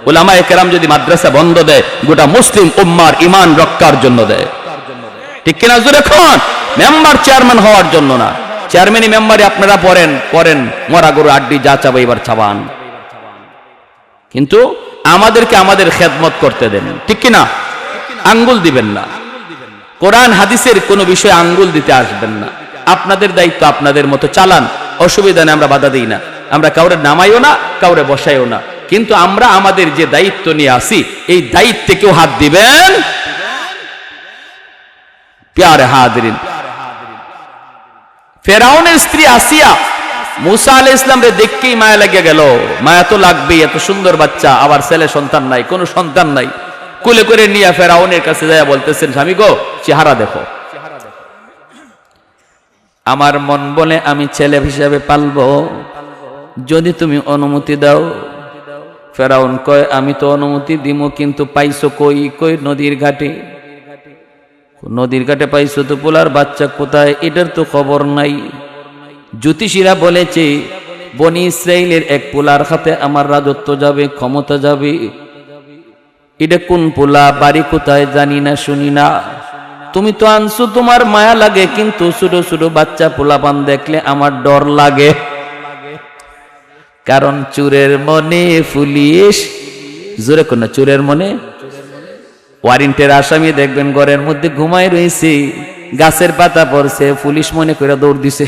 উলামায়ে কেরাম যদি মাদ্রাসা বন্ধ দেয়, গোটা মুসলিম উম্মাহর ইমান রক্ষার জন্য দেয়। ঠিক কিনা জোরে এখন? মেম্বার চেয়ারম্যান হওয়ার জন্য না। চেয়ারম্যানই মেম্বারে আপনারা পড়েন মরা গরু আড্ডি যা চাবো এবার চাবান, কিন্তু আমাদেরকে আমাদের খেদমত করতে দেন। ঠিক কিনা? আঙ্গুল দিবেন না, কোরআন হাদিসের কোনো বিষয়ে আঙ্গুল দিতে আসবেন না। আপনাদের দায়িত্ব আপনাদের মতো চালান, অসুবিধা নেই, আমরা বাধা দিই না, আমরা কাউরে নামাইও না, কাউরে বসাইও না, কিন্তু আমরা আমাদের যে দায়িত্ব নিয়ে আসি এই দায়িত্বে কেউ হাত দিবেন। প্যারে হাজিরিন, ফেরাউনের স্ত্রী আসিয়া মুসা আলাইহিস সালামকে দেখেই মায়া লেগে গেল। মায়া তো লাগবেই, এত সুন্দর বাচ্চা, আবার ছেলে সন্তান নাই, কোনো সন্তান নাই। কুলে করে নিয়ে ফেরাউনের কাছে যায় বলতেছেন, স্বামী গো চেহারা দেখো। আমার মন বলে আমি ছেলে হিসাবে পালবো, যদি তুমি অনুমতি দাও। ফেরাউন কয় আমি তো অনুমতি দিমু, কিন্তু পাইছো কই? কই নদীর ঘাটে। নদীর ঘাটে পাইছো তো, পোলার বাচ্চা কোথায় এটার তো খবর নাই। জ্যোতিষীরা বলেছে বনি ইসরাইলের এক পোলার হাতে আমার রাজত্ব যাবে, ক্ষমতা যাবে। এটা কোন পোলা, বাড়ি কোথায় জানি না, শুনি না। তুমি তো আনছো তোমার মায়া লাগে, কিন্তু ছোট ছোট বাচ্চা পোলাপান দেখলে আমার ডর লাগে। কারণ চোরের মনে পুলিশ, জোরে কোন চোরের মনে, ওয়ারেন্টের আসামি দেখবেন ঘরের মধ্যে ঘুমাই রয়েছে, গাছের পাতা পড়ছে, পুলিশ মনে করে দৌড় দিছে,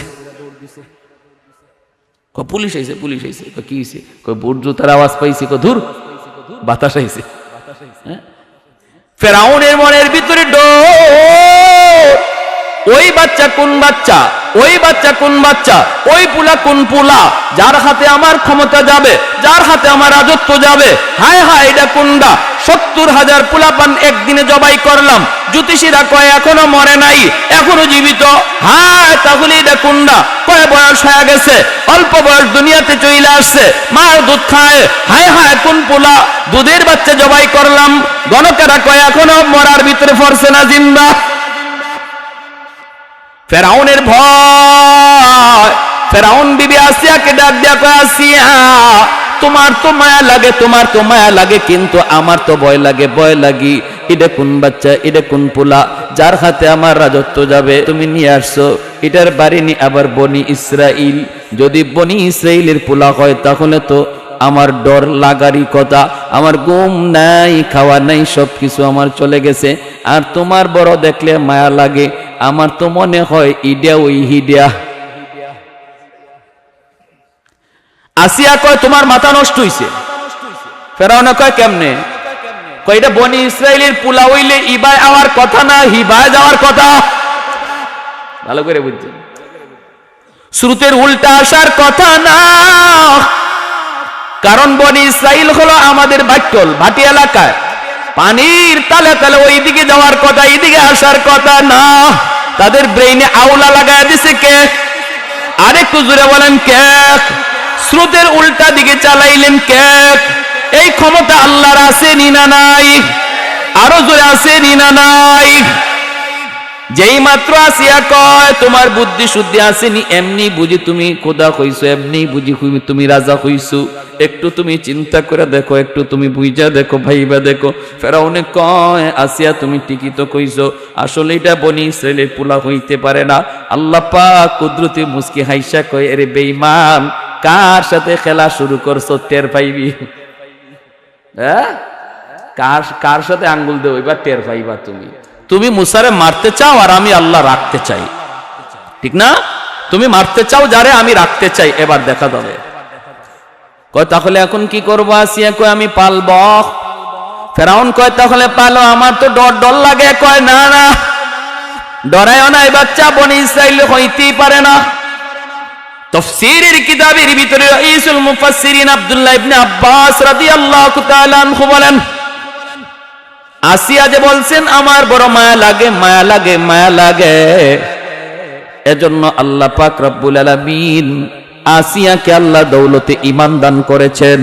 পুলিশ আইছে পুলিশ আইছে, কি হইছে, বুট জুতার আওয়াজ পাইছি, ধুর বাতাস আইছে। ফেরাউনের মনের ভিতরে ডর, ওই বাচ্চা কোন বাচ্চা, ওই বাচ্চা কোন বাচ্চা, ওই পুলা কোন পুলা, যার হাতে আমার ক্ষমতা যাবে, যার হাতে আমার রাজত্ব যাবে। হায় হায়, এটা কোনটা? 70,000 পুলাপান একদিনে জবাই করলাম, জ্যোতিষীরা কয় এখনো মরে নাই, এখনো জীবিত। হায়, তাহলে এটা কোনটা? কয় বয়স হয়ে গেছে, অল্প বয়স দুনিয়াতে চলে আসছে, মার দুধ খায়। হায় হায়, কোন পোলা? দুধের বাচ্চা জবাই করলাম। গণকেরা কয় এখনো মরার ভিতরে পড়ছে না, জিন্দা। ফেরাউনের ভয়, ফেরাউন বিবি আসিয়াকে ডাক দিয়া কয়, আসিয়া তোমার তো মায়া লাগে, তোমার তো মায়া লাগে, কিন্তু আমার তো ভয় লাগে, ভয় লাগি। এটা কোন বাচ্চা, এটা কোন পোলা, যার হাতে আমার রাজত্ব যাবে? তুমি নিয়ে আসছো, এটার বাড়ি নি আবার বনি ইসরাইল। যদি বনি ইসরাইলের পোলা হয় তাহলে তো আমার ডর লাগারই কথা। আমার ঘুম নাই, খাওয়া নাই, সবকিছু আমার চলে গেছে। আর তোমার বড় দেখলে মায়া লাগে, আমার তো মনে হয় ইডিয়া ওই হিডিয়া। আসিয়া কয় তোমার মাথা নষ্ট হইছে। ফেরাউন কয় কেমনে? কয় এটা বনি ইসরাইলের পোলা হইলে ইবায় আওয়ার কথা না, হিবায় যাওয়ার কথা। ভালো করে বুঝছেন, শ্রুতের উল্টা আসার কথা না। কারণ বনি ইসরাইল হলো আমাদের বাট্টল, ভাটি এলাকায়, পানির তালে তালে ওই দিকে যাওয়ার কথা, এইদিকে আসার কথা না। তাদের ব্রেইনে আউলা লাগায় দিছে কে? আরেকটু জোরে বলেন কে? স্রোতের উল্টা দিকে চালাইলেন কে? এই ক্ষমতা আল্লাহর আছে নি না নাই? আরো জোরে আছে নি না নাই? যেই মাত্র আসিয়া কয় তোমার বুদ্ধি শুদ্ধি আসেনি, এমনি বুঝি তুমি খোদা হইছো, এমনি বুঝি তুমি রাজা হইছো, একটু তুমি চিন্তা করে দেখো, একটু তুমি বুঝা দেখো, ভাইবা দেখো। ফেরাউনে কয় আসিয়া তুমি ঠিকই তো কইছো, আসলে এটা বনি ইসরাইলের পোলা হইতে পারে না। আল্লাহ পাক কুদরতি মুস্কি হাইসা কয়, আরে বেঈমান, কার সাথে খেলা শুরু করছো টের পাইবি। হ্যাঁ, কার সাথে আঙ্গুল দেও এবার টের পাইবা। তুমি মুসারে মারতে চাও আর আমি আল্লাহ রাখতে চাই, ঠিক না? তুমি মারতে চাও যারে, আমি রাখতে চাই, এবার দেখা যাবে। কয় তাহলে এখন কি করবো? আসিয়া কয় আমি পালব। ফেরাউন কয় তাহলে পালো, আমার তো ডর ডর লাগে। কয় না না, ডরায়ও না, এই বাচ্চা বনি ইসরাইল হইতেই পারে না। তাফসীরের কিতাবের ভিতরে রাইসুল মুফাসসিরিন আব্দুল্লাহ ইবনে আব্বাস রাদিয়াল্লাহু তাআলা আনহু বলেন, আসিয়া যে বলছেন আমার বড় মায়া লাগে, মায়া লাগে, মায়া লাগে, এজন্য আল্লাহ পাক রব্বুল আলামিন আসিয়াকে আল্লাহ দৌলতে ঈমান দান করেছেন।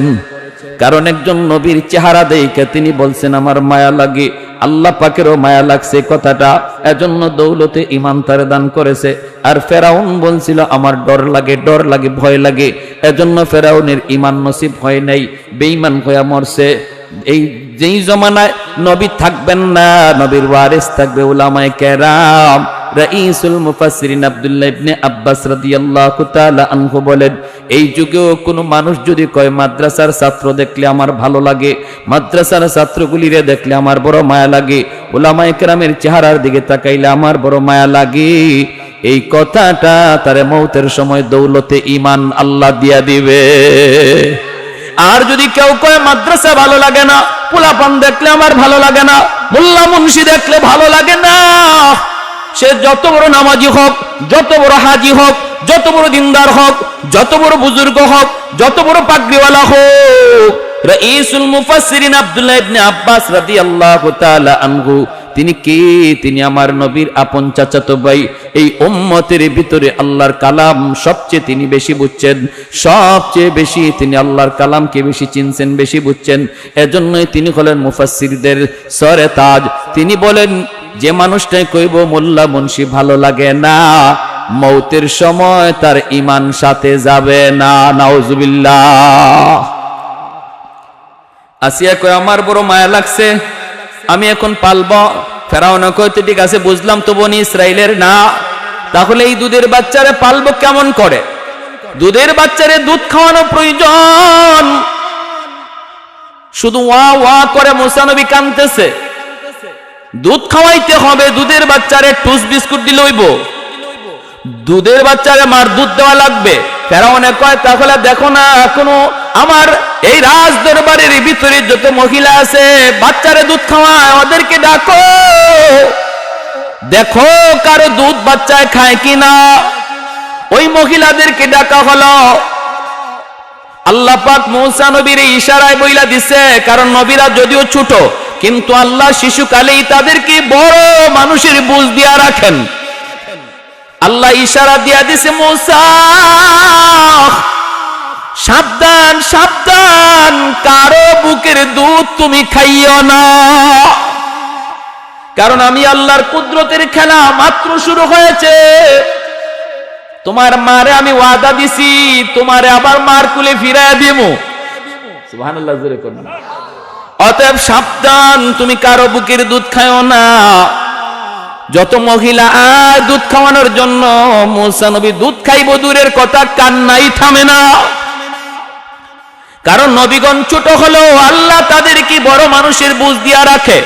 কারণ একজন নবীর চেহারা দেখে তিনি বলছেন আমার মায়া লাগে, আল্লাহ পাকেরও মায়া লাগছে কথাটা, এজন্য দৌলতে ঈমান তারে দান করেছে। আর ফেরাউন বলছিল আমার ডর লাগে, ডর লাগে, ভয় লাগে, এজন্য ফেরাউনের ঈমান নসিব হয় নাই, বেঈমান হয়ে মরছে। এই যেই জমানায় নবী থাকবেন না, নবীর ওয়ারিস থাকবে উলামায়ে কেরাম। রাইসুল মুফাসসিরিন আব্দুল্লাহ ইবনে আব্বাস রাদিয়াল্লাহু তাআলা আনহু বলেন, এই যুগেও কোনো মানুষ যদি কয় মাদ্রাসার ছাত্র দেখলে আমার ভালো লাগে, মাদ্রাসার ছাত্রগুলিরে দেখলে আমার বড় মায়া লাগে, উলামায়ে কেরামের চেহারার দিকে তাকাইলে আমার বড় মায়া লাগে, এই কথাটা তারে মৌতের সময় দৌলতে ঈমান আল্লাহ দিয়া দিবে। আর যদি কেউ কয় মাদ্রাসা ভালো লাগে না, পোলাপান দেখলে আমার ভালো লাগে না, মোল্লা মুন্সি দেখলে ভালো লাগে না, সে যত বড় নামাজি হোক, যত বড় হাজি হোক, যত বড় দিনদার হোক, যত বড় বুজুর্গ হোক, যত বড় পাগড়িওয়ালা হোক, রাইসুল মুফাসসিরিন আব্দুল্লাহ ইবনে আব্বাস রাদিয়াল্লাহু তাআলা আনহু তিনি কে? তিনি আমার নবীর আপন চাচাতো ভাই। এই উম্মতের ভিতরে আল্লাহর কালাম সবচেয়ে তিনি বেশি বুঝছেন, সবচেয়ে বেশি তিনি আল্লাহর কালামকে বেশি চিনছেন, বেশি বুঝছেন। এজন্যই তিনি হলেন মুফাসসিরদের সরে তাজ। তিনি বলেন, যে মানুষটাই কইব মোল্লা মুন্সি ভালো লাগে না, মৌতের সময় তার ঈমান সাথে যাবে না। নাউজুবিল্লাহ। আসিয়া কয় আমার বড় মায়া লাগছে, আমি এখন পালব। ফেরাউন কইতে ঠিক আছে বুঝলাম তো বনি ইসরাইলের না, তাহলে এই দুধের বাচ্চারে পালবো কেমন করে? দুধের বাচ্চারে দুধ খাওয়ানো প্রয়োজন। শুধু ওয়া ওয়া করে মুসা নবী কাঁদতেছে, দুধ খাওয়াইতে হবে। দুধের বাচ্চারে টুস বিস্কুট দিলে হইব? দুধের বাচ্চারে মার দুধ দেওয়া লাগবে। ফেরাউনে কয় তাহলে দেখো না, কোনো আমার এই রাজ দরবারের ভিতরে যত মহিলা আছে বাচ্চারে দুধ খাওয়ায়, ওদেরকে ডাকো, দেখো কারো দুধ বাচ্চায় খায় কিনা। ওই মহিলাদেরকে ডাকা হলো। আল্লাহ পাক মুসা নবীর ইশারায় বইলা দিছে, কারণ নবীরা যদিও ছোট কিন্তু আল্লাহ শিশুকালেই তাদেরকে বড় মানুষের বুঝ দিয়া রাখেন। আল্লাহ ইশারা দিয়া দিছে, মুসা সাবধান সাবধান, কারো বুকের দুধ তুমি খাইও না, কারণ আমি আল্লাহর কুদরতের খেলা মাত্র শুরু হয়েছে। তোমার মারে আমি ওয়াদা দিছি, তোমারে আবার মার কুলে ফিরাইয়া দিমু। সুবহানাল্লাহ জোরে করুন। অতএব সাবধান, তুমি কারো বুকের দুধ খাইও না। যত মহিলা আর দুধ খাওয়ানোর জন্য মুসা নবী দুধ খাইব দূরের কথা, কান্নাই থামে না। কারণ নবীগণ ছোট হলেও আল্লাহ তাদেরকে বড় মানুষের বুঝ দিয়া রাখে,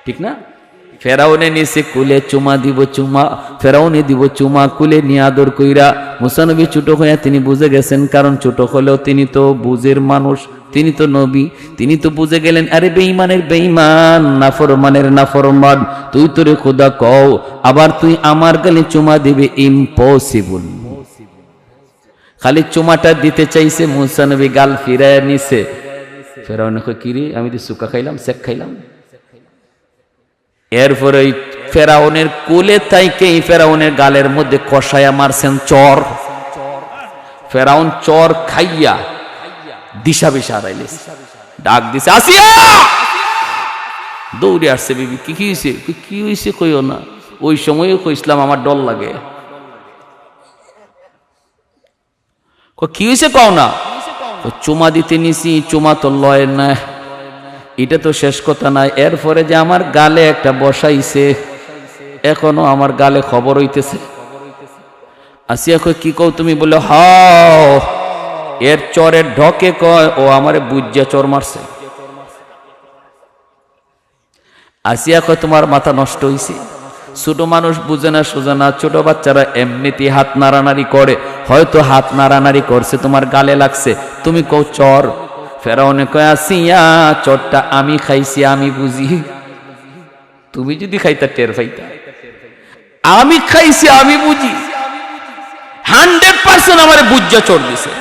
ঠিক না? ফেরাউনে নিচে কুলে চুমা দিব, চুমা ফেরাউনে দিব চুমা, কুলে নিয়ে আদর কইরা। মুসা নবী ছোট হইয়া তিনি বুঝে গেছেন, কারণ ছোট হলেও তিনি তো বুঝের মানুষ, তিনি তো নবী, তিনি তো বুঝে গেলেন আরে বেঈমানের বেঈমান, নাফরমানের নাফরমান, তুই তোরে খোদা কও আবার তুই আমার গালে চুমা দিবে, ইম্পসিবল। খালি চুমাটা দিতে চাইছে, মুসা নবী গাল ফিরায় নিছে। ফেরাউনে কয় কি রে, আমি তো সুকা খাইলাম, শেক খাইলাম। এরপরে ফেরাউনের কোলে তাইকেই ফেরাউনের গালের মধ্যে কষায়া মারছেন চর। ফেরাউন চর খাইয়া দিশা বিশা হারাইলে, ডাক দিছে আসিয়া, দৌড়ে আসছে। বিবি কি হয়েছে? কি হয়েছে কইও না। ওই সময়ও কইছিলাম আমার ডর লাগে। কি হয়েছে কও না। চুমা দিতে নিছি, চুমা তো লয় না, এটা তো শেষ কথা নাই। এরপরে যে আমার গালে একটা বসাইছে, এখনো আমার গালে খবর হইতেছে। আসিয়া কই কি কও তুমি? বলে হ, এর চরের ঢকে কয় ও আমারে বুজ্জা চর মারছে। আসিয়া কয় তোমার মাথা নষ্ট হইছে, ছোট মানুষ বুঝে না সোজা না, ছোট বাচ্চারা এমনিতেই হাত নাড়ানাড়ি করে, হয়তো হাত নাড়ানাড়ি করছে তোমার গালে লাগছে, তুমি কও চর। ফেরাউনে কয় আসিয়া চরটা আমি খাইছি, আমি বুঝি, তুমি যদি খাইতা টের পাইতা। আমি খাইছি আমি বুঝি, 100% আমারে বুজ্জা চর দিছে।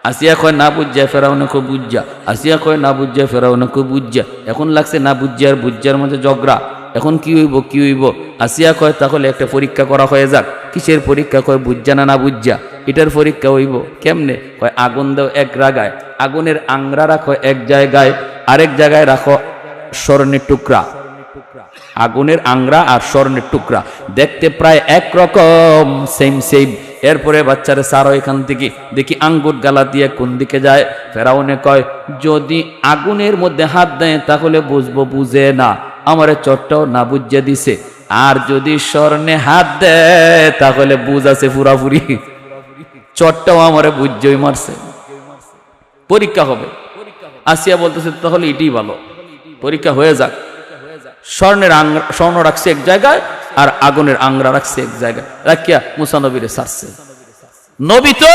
আসিয়া কয় না বুজ্জা, ফেরাউনে কয় বুজ্জা। আসিয়া কয় না বুজ্জা, ফেরাউনে কয় বুজ্জা। এখন লাগছে না বুজ্জা আর বুজ্জার মধ্যে ঝগড়া। এখন কি হইব কি হইব? আসিয়া কয় তাহলে একটা পরীক্ষা করা হয়ে যাক। কিসের পরীক্ষা? কয় বুজ্জা না না বুজ্জা, এটার পরীক্ষা হইব। কেমনে? কয় আগুন দাও এক জায়গায়, আগুনের আংরা রাখো এক জায়গায়, আরেক জায়গায় রাখো স্বর্ণের টুকরা। আগুনের আংরা আর স্বর্ণের টুকরা দেখতে প্রায় একরকম, সেম সেম। এরপরে বাচ্চারা সারো এখান থেকে, দেখি আঙ্গুর গালা দিয়ে কোন দিকে যায়। ফেরাউনে কয় যদি আগুনের মধ্যে হাত দেয় তাহলে বুঝবো, বুঝে না, আমারে চটটাও না বুঝিয়ে দিছে। আর যদি স্বর্ণে হাত দেয় তাহলে বুঝ আছে পুরাপুরি, চটটাও আমারে বুঝজই মারছে। পরীক্ষা হবে। আসিয়া বলতেছে তাহলে এটাই ভালো, পরীক্ষা হয়ে যাক। স্বর্ণ রাখছে এক জায়গায় আর আগুনের আংরা রাখছে এক জায়গায়, রাখিয়া মুসা নবীরে ছাড়ছে। নবী তো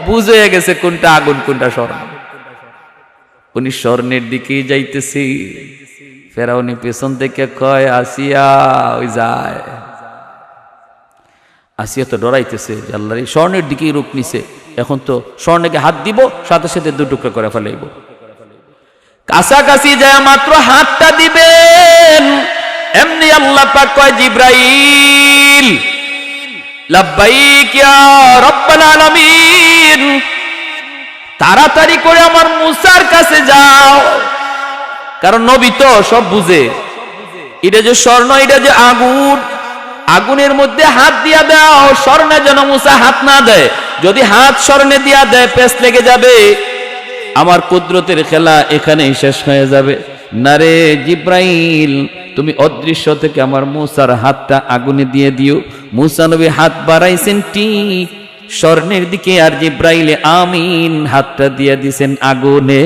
বুঝে গেছে কোনটা আগুন কোনটা স্বর্ণ। উনি স্বর্ণের দিকেই যাইতেছি। ফেরাউনি পেছন থেকে কয় আসিয়া, ওই যায়। আসিয়া তো ডরাইতেছে, আল্লাহ স্বর্ণের দিকেই রূপ নিছে, এখন তো স্বর্ণকে হাত দিব সাথে সাথে দু টুকরা করে ফেলাইব। কাছাকাছি যায় মাত্র হাতটা দিবেন, এমনি আল্লাহ পাক কয় জিব্রাইল লাব্বাইক ইয়া রাব্বাল আলামিন, তাড়াতাড়ি করে আমার মুসার কাছে যাও। কারণ নবী তো সব বুঝে, এটা যে স্বর্ণ, এটা যে আগুন, আগুনের মধ্যে হাত দিয়া দাও, স্বর্ণে যেন মুসা হাত না দেয়। যদি হাত স্বর্ণে দিয়া দেয় পেস লেগে যাবে, আমার কুদরতের খেলা এখানেই শেষ হয়ে যাবে। না রে জিব্রাইল, তুমি অদৃশ্য থেকে আমার মূসার হাতটা আগুনে দিয়ে দিও। মূসা নবী হাত বাড়াইছেন ঠিক স্বর্ণের দিকে, আর জিব্রাইলে আমিন হাতটা দিয়ে দিছেন আগুনে।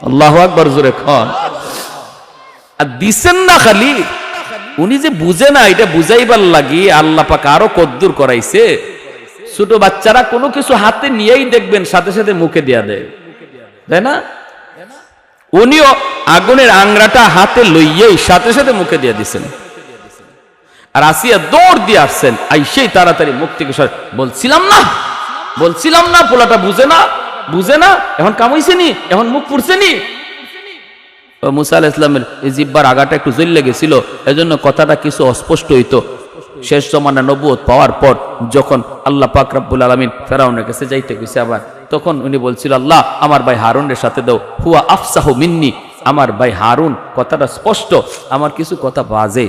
আল্লাহু আকবার, জোরে খান। আর দিছেন না খালি, উনি যে বুঝে না এটা বুঝাইবার লাগি আল্লাহ পাক আরো কদ্দুর করাইছে। ছোট বাচ্চারা কোনো কিছু হাতে নিয়েই দেখবেন সাথে সাথে মুখে দিয়া দেয়, তাই না? উনিও আগুনের আংরাটা হাতে লইয়েই সাথে সাথে মুখে দিয়ে দিছেন। আর আসিয়া দৌড় দিয়ে আসছেন, আইসেই তাড়াতাড়ি মুখ থেকে বলছিলাম না পোলাটা বুঝে না এখন কামাইছে নি, এখন মুখ পুড়ছে নি। মুসা আলাইহিস সালামের এই জিহ্বার আগাটা একটু জ্বলে গেছিল, এজন্য কথাটা কিছু অস্পষ্ট হইতো। শেষ জমানা নবুয়ত পাওয়ার পর যখন আল্লাহ পাক রব্বুল আলামিন ফেরাউনের কাছে যাইতে গেছে আবার, তখন উনি বলছিল, আল্লাহ আমার ভাই হারুনের সাথে দাও, হুয়া আফসাহু মিন্নি, আমার ভাই হারুন কথাটা স্পষ্ট, আমার কিছু কথা বাজে।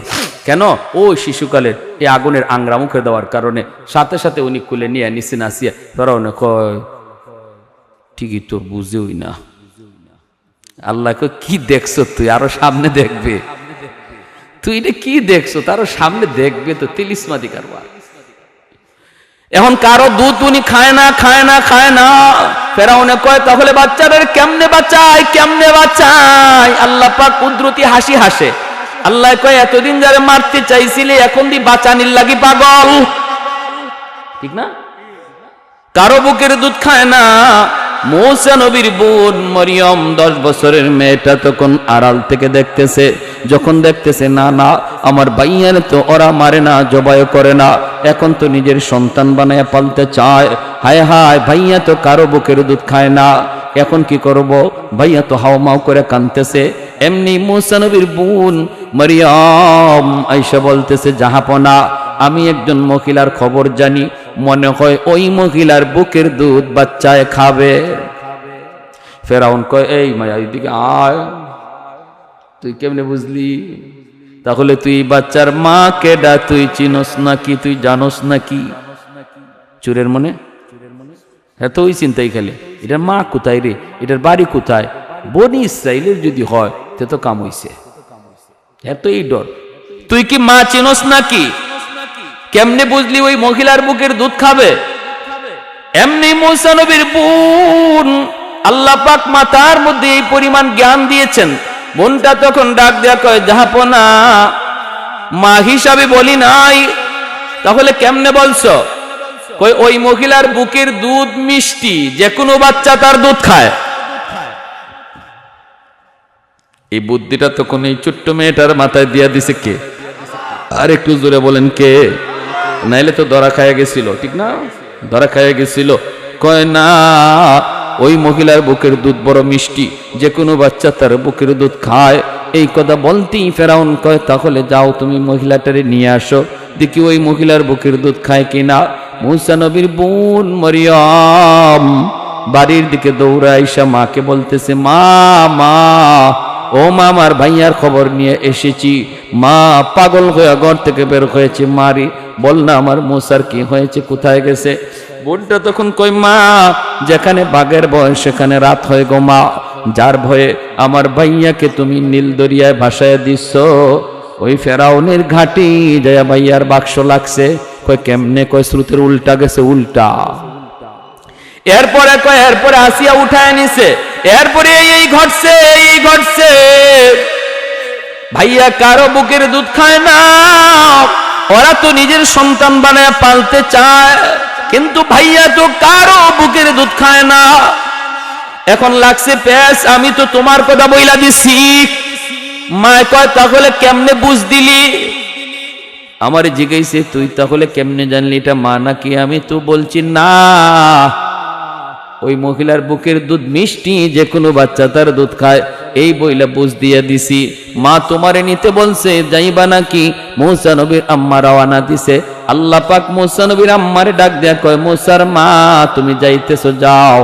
কেন? ওই শিশুকালের এই আগুনের আংরা মুখে দেওয়ার কারণে সাথে সাথে উনি কুলে নিয়ে নিচে নাসিয়া ফেরাউনে কয়, ঠিকই তো বুঝেই না। আল্লাহ কয়, কি দেখছো তুই? আরো সামনে দেখবে। তুই এটা কি দেখছো? তারও সামনে দেখবে তো। তিলিসমাদি কারবার। এখন কারো দুধ উনি খায় না। ফেরাউনে কয়, তাহলে বাচ্চাদের কেমনে বাঁচাই? আল্লাহ পাক কুদরতি হাসি হাসে। আল্লাহ কয়, এতদিন যারা মারতে চাইছিলে এখন দি বাঁচানির লাগি পাগল, ঠিক না? কারো বুকের দুধ খায় না। মূসা নবীর বোন মরিয়ম 10 বছরের মেয়েটা তখন আড়াল থেকে দেখতেছে। যখন দেখতেছে না আমার ভাইয়ার তো ওরা মারে না, জবাই করে না, এখন তো নিজের সন্তান বানায় পালতে চায়। হায় হায়, ভাইয়া তো কারো বুকের দুধ খায় না, এখন কি করব? ভাইয়া তো হাওমাও করে কাঁদতেছে। এমনি মূসা নবীর বোন মরিয়ম আয়েশা বলতেছে, জাহাপনা, আমি একজন মহিলার খবর জানি, মনে হয় ওই মহিলার বুকের দুধ বাচ্চায় খাবে। ফেরাউন কয়, এই মায়া এদিকে আয়। তুই কেমনে বুঝলি? তাহলে তুই বাচ্চার মা কেডা তুই চিনস নাকি? তুই জানোস নাকি? চোরের মনে হ্যাঁ, তো ওই চিন্তাই খালি, এটার মা কোথায় রে, এটার বাড়ি কোথায়? বনি ইসরাইলের যদি হয় তে তো কাম হইছে। এত এই ডর। তুই কি মা চিনস নাকি? কেমনে বুঝলি ওই মহিলার বুকের দুধ খাবে? এমনি মূসা নবীর বোন, আল্লাহ পাক মাতার মধ্যে এই পরিমাণ জ্ঞান দিয়েছেন। বোনটা তখন ডাক দেয়া কয়, জাহাপনা, মা হিসাবে বলি নাই, তাহলে কেমনে বলছো? কই, ওই মহিলার বুকের দুধ মিষ্টি, যে কোনো বাচ্চা তার দুধ খায়। এই বুদ্ধিটা তখন এই ছোট্ট মেয়েটার মাথায় দিয়া দিছে কে? আর একটু জোরে বলেন কে? নাইলে তো ধরা খাইয়া গেছিল, ঠিক না? ধরা খাইয়া গেছিল। কয় না, ওই মহিলার বুকের দুধ বড় মিষ্টি, যে কোনো বাচ্চা তার বুকের দুধ খায়। এই কথা বলতেই ফেরাউন কয়, তাহলে যাও তুমি মহিলাটারে নিয়ে আসো, দেখি ওই মহিলার বুকের দুধ খায় কিনা। মূসা নবীর বোন মরিয়ম বাড়ির দিকে দৌড়া আইসা মাকে বলতেছে, মা, ও মা, আমার ভাইয়ার খবর নিয়ে এসেছি। মা পাগল হয়ে ঘর থেকে বের হয়েছে, মারি বল না আমার মূসার কি হয়েছে, কোথায় গেছে? বোনটা তখন কই, মা, যেখানে বাঘের ভয় সেখানে রাত হয় গো মা, যার ভয়ে আমার ভাইয়াকে তুমি নীল দরিয়ায় ভাসায় দিচ্ছ। ওই ফেরাউনের ঘাটি যায় ভাইয়ার বাক্স লাগছে। কয় কেমনে? কয় স্রোতের উল্টা গেছে, উল্টা। এরপরে আসিয়া উঠায় নিছে। এরপরে এই ঘটছে। ভাইয়া কারো বুকের দুধ খায় না, ওরা তো নিজের সন্তান বানায় পালতে চায়, কিন্তু ভাইয়া তো কারো বুকের দুধ খায় না। এখন লাগছে প্যাস, আমি তো তোমার কথা বইলা দিছি। মা কয়, তাহলে কেমনে বুঝ দিলি? আমার জিজ্ঞাসে, তুই তাহলে কেমনে জানলি এটা মা নাকি? আমি তো বলছি না, ওই মহিলার বুকের দুধ মিষ্টি, যে কোনো বাচ্চা তার দুধ খায়, এই বইলা বুঝ দিয়ে দিছি। মা তোমারে নিতে বলছে, যাইবা নাকি? মূসা নবীর আম্মা রওনা দিছে। আল্লাহ পাক মূসা নবীর আম্মারে ডাক দেয়া কয়, মূসার মা, তুমি যাইতেছো যাও,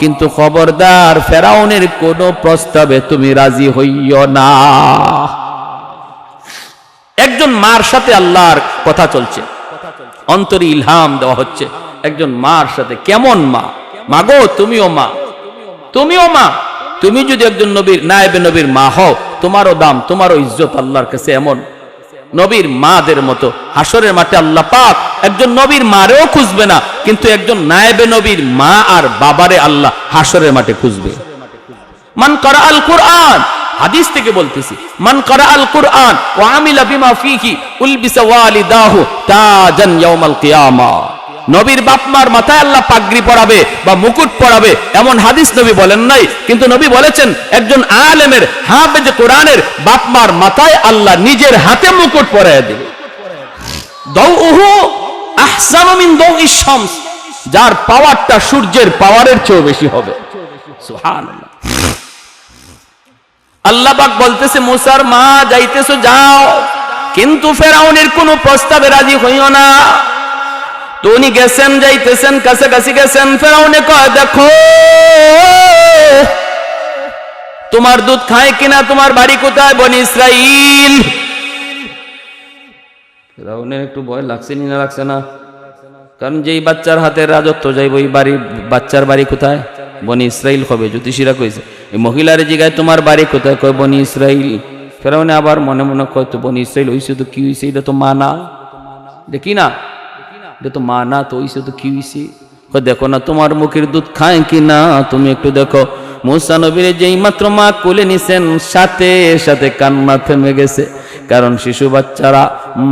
কিন্তু খবরদার ফেরাউনের কোন প্রস্তাবে তুমি রাজি হইও না। একজন মার সাথে আল্লাহর কথা চলছে, অন্তরে ইলহাম দেওয়া হচ্ছে একজন মার সাথে। কেমন মা? মাগো তুমিও মা, তুমি যদি একজন নবীর নায়েবে নবীর মা হও, তোমারও দাম, তোমারও ইজ্জত আল্লাহর কাছে এমন। নবীর মাদের মতো হাসরের মাঠে আল্লাহ পাক একজন নবীর মারেও খুঁজবে না, কিন্তু একজন নায়েবে নবীর মা আর বাবারে আল্লাহ হাসরের মাঠে খুঁজবে। মান করা আল কুরআন, হাদিস থেকে বলতেছি, মান করা আল কুরআন ওয়া আমিলা বিমা ফীহি উলবিসা ওয়ালিদাহু তাজান ইয়াউমাল কিয়ামা। নবীর বাপ মার মাথায় আল্লাহ পাগড়ি পরাবে বা মুকুট পরাবে এমন হাদিস নবী বলেন নাই, কিন্তু নবী বলেছেন একজন আলেমের হাফেজ কোরআনের বাপ মার মাথায় আল্লাহ নিজের হাতে মুকুট পরায় দেবে। দাউহু আহসানু মিন দাউইশ শামস, যার পাওয়ারটা সূর্যের পাওয়ারের চেয়ে বেশি হবে। সুবহানাল্লাহ। আল্লাহ পাক বলতেছে মুসার মা যাইতেছো যাও, কিন্তু ফেরাউনের কোনো প্রস্তাবে রাজি হইও না। তো উনি গেছেন, যাইতেছেন, কাছাকাছি গেছেন। ফেরাউনে কয় দেখো তোমার দুধ খায় কিনা, তোমার বাড়ি কোথায়? বনি ইসরাইল। ফেরাউনের একটু ভয় লাগছে না লাগছে না? কারণ যেই বাচ্চার হাতে রাজত্ব যাইব, ওই বাড়ি বাচ্চার বাড়ি কোথায়? বনি ইসরাইল হবে। জ্যোতিষীরা কইছে এই মহিলার জিগায় তোমার বাড়ি কোথায়? কয় বনি ইসরাইল। ফেরাউনে আবার মনে মনে কয় তো বনি ইসরাইল হইছে তো কি হইছে, এটা তো মা না, দেখি না, এটা তো মা না, তো হইছে তো কি হইছে? দেখো না তোমার মুখের দুধ খায় কিনা, তুমি একটু দেখো। মুসা নবীর যেই মাত্র মা কোলে নিছেন, সাথে সাথে কান্না থেমে গেছে। কারণ শিশু বাচ্চারা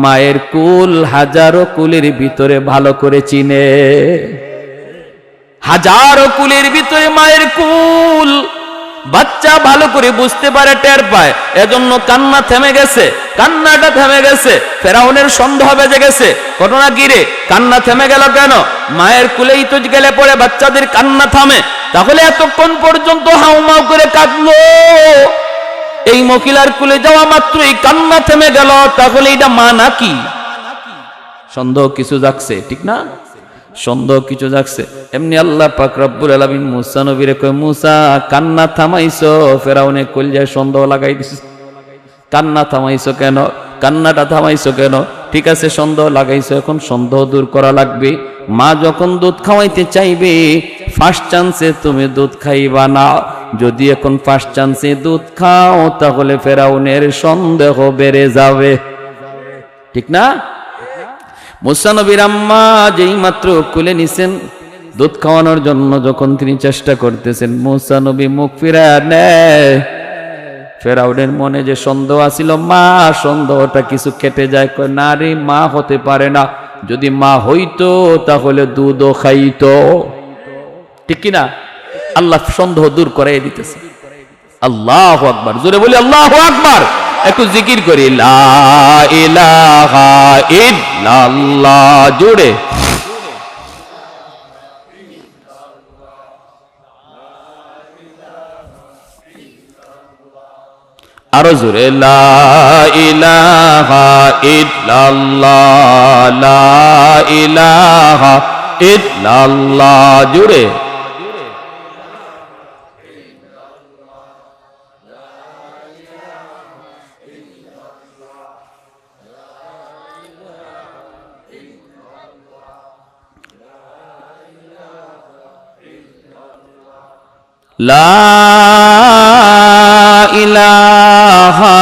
মায়ের কুল হাজারো কুলের ভিতরে ভালো করে চিনে, হাজারো কুলের ভিতরে মায়ের কুল বাচ্চা ভালো করে বুঝতে পারে, টের পায়। এজন্য কান্না থেমে গেছে, কান্নাটা থেমে গেছে। ফেরাউনের সন্দেহ বেজে গেছে, ঘটনা কি রে, কান্না থেমে গেল কেন? মায়ের কুলেই তো গেলে পরে বাচ্চাদের কান্না থামে, তাহলে এতক্ষণ পর্যন্ত হাউমাউ করে কাঁদলো, এই মহিলার কুলে যাওয়া মাত্রই কান্না থেমে গেল, তাহলে এটা মা নাকি? সন্দেহ কিছু জাগছে, ঠিক না? সন্দেহ কিছু জাগছে। এমনি আল্লাহ পাক রব্বুল আলামিন মুসা নবীরে কয় মুসা কান্না থামাইছো? ফেরাউনে কলজায় সন্দেহ লাগাই দিছে, কান্না থামাইছো কেন, কান্নাটা থামাইছো কেন? ঠিক আছে সন্দেহ লাগাইছো, এখন সন্দেহ দূর করা লাগবে। মা যখন দুধ খাওয়াইতে চাইবে, ফার্স্ট চান্সে তুমি দুধ খাইবা না। যদি এখন ফার্স্ট চান্সে দুধ খাও, তাহলে ফেরাউনের সন্দেহ বেড়ে যাবে, ঠিক না? মুসা নবীর আম্মা যেই মাত্র কোলে নিছেন, দুধ খাওয়ানোর জন্য যখন তিনি চেষ্টা করতেছেন, মুসা নবী মুখ ফিরায় নেয়। ফেরাউনের মনে যে সন্দেহ আছিল মা, সন্দেহটা কিছু কেটে যায়। কয় না রে, মা হতে পারে না, যদি মা হইতো তাহলে দুধও খাইতো, ঠিক কিনা? আল্লাহ সন্দেহ দূর করাই দিতেছে। আল্লাহু আকবার, জোরে বলি আল্লাহু আকবার। একটু জিকির করি লা ইলাহা ইল্লাল্লাহ, জোরে। আরো জোরে লা ইলাহা ইল্লাল্লাহ, লা ইলাহা ইল্লাল্লাহ, জোরে। লা ইলাহা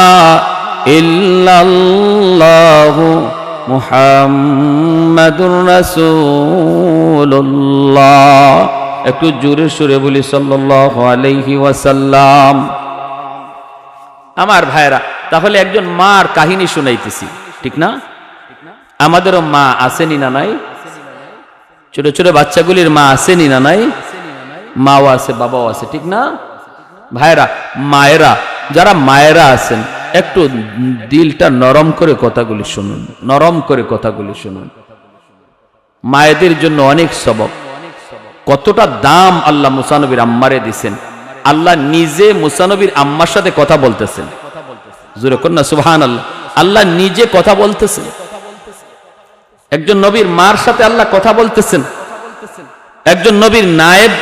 ইল্লাল্লাহু মুহাম্মাদুর রাসূলুল্লাহ। একটু জোরে সুরে বলি সাল্লাল্লাহু আলাইহি ওয়াসাল্লাম। আমার ভাইরা, তাহলে একজন মার কাহিনী শুনাইতেছি, ঠিক না? আমাদেরও মা আসেনি না নাই? ছোট ছোট বাচ্চাগুলির মা আসেনি না নাই? মাও আছে, বাবাও আছে, ঠিক না? ভাইরা, মায়েরা, যারা মায়েরা আছেন, একটু দিলটা নরম করে কথাগুলি শুনুন, নরম করে কথাগুলি শুনুন। মায়েদের জন্য অনেক সবক, কতটা দাম আল্লাহ মুসা নবীর আম্মারে দিছেন। আল্লাহ নিজে মুসা নবীর আম্মার সাথে কথা বলতেছেন, জোরে কর না সুবহানাল্লাহ। আল্লাহ নিজে কথা বলতেছেন, একজন নবীর মার সাথে আল্লাহ কথা বলতেছেন। একজন নবীর নায়েব,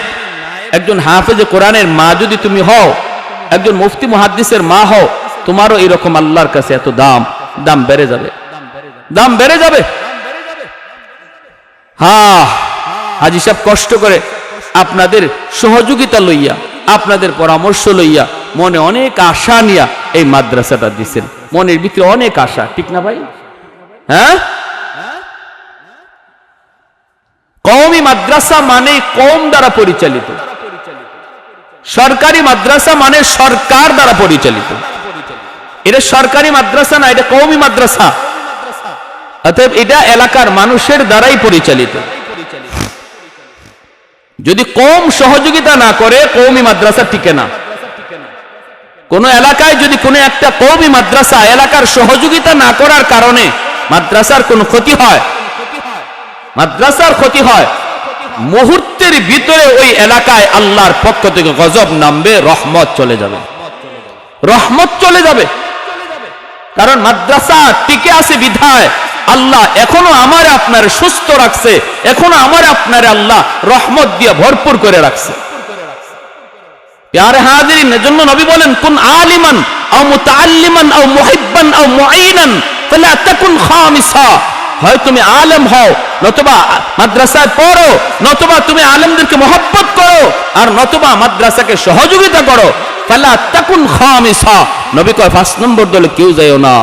একজন হাফেজে কোরআনের মা যদি তুমি হও, একজন মুফতি মুহাদ্দিসের মা হও, তোমারও এরকম আল্লাহর কাছে এত দাম, দাম বেড়ে যাবে, দাম বেড়ে যাবে। হ্যাঁ, হাজী সাহেব কষ্ট করে আপনাদের সহযোগিতা লইয়া আপনাদের পরামর্শ লইয়া মনে অনেক আশা নিয়া এই মাদ্রাসাটা দিচ্ছেন, মনের ভিতরে অনেক আশা, ঠিক না ভাই? হ্যাঁ, কওমি মাদ্রাসা মানে কওম দ্বারা পরিচালিত, সরকারি মাদ্রাসা মানে সরকার দ্বারা পরিচালিত। এটা সরকারি মাদ্রাসা না, এটা কওমি মাদ্রাসা, অতএব এটা এলাকার মানুষের দ্বারাই পরিচালিত। যদি কওম সহযোগিতা না করে কওমি মাদ্রাসা টিকে না। কোন এলাকায় যদি কোনো একটা কওমি মাদ্রাসা এলাকার সহযোগিতা না করার কারণে মাদ্রাসার কোনো ক্ষতি হয়, মাদ্রাসার ক্ষতি হয়, মুহূর্তের ভিতরে ওই এলাকায় আল্লাহর পক্ষ থেকে গজব নামবে, রহমত চলে যাবে, রহমত চলে যাবে। কারণ মাদ্রাসা টিকে আছে বিধায় আল্লাহ এখনো আমার আপনার সুস্থ রাখছে, এখনো আমার আপনার আল্লাহ রহমত দিয়ে ভরপুর করে রাখছে। প্যারে হাজিরিন, এজন্য নবী বলেন, কুন আলিমান আও মুতাআল্লিমান আও মুহিব্বান আও মুঈনান ফালা তাকুন খামিসা। হয় তুমি আলেম হও, নতুবা মাদ্রাসায় পড়ো, নতুবা তুমি আলেমদেরকে মহব্বত করো, আর নতুবা মাদ্রাসাকে সহযোগিতা করো। ফালা তাকুন খামিসা, নবী কয় 5 নম্বর দলে কেউ যায়ও না,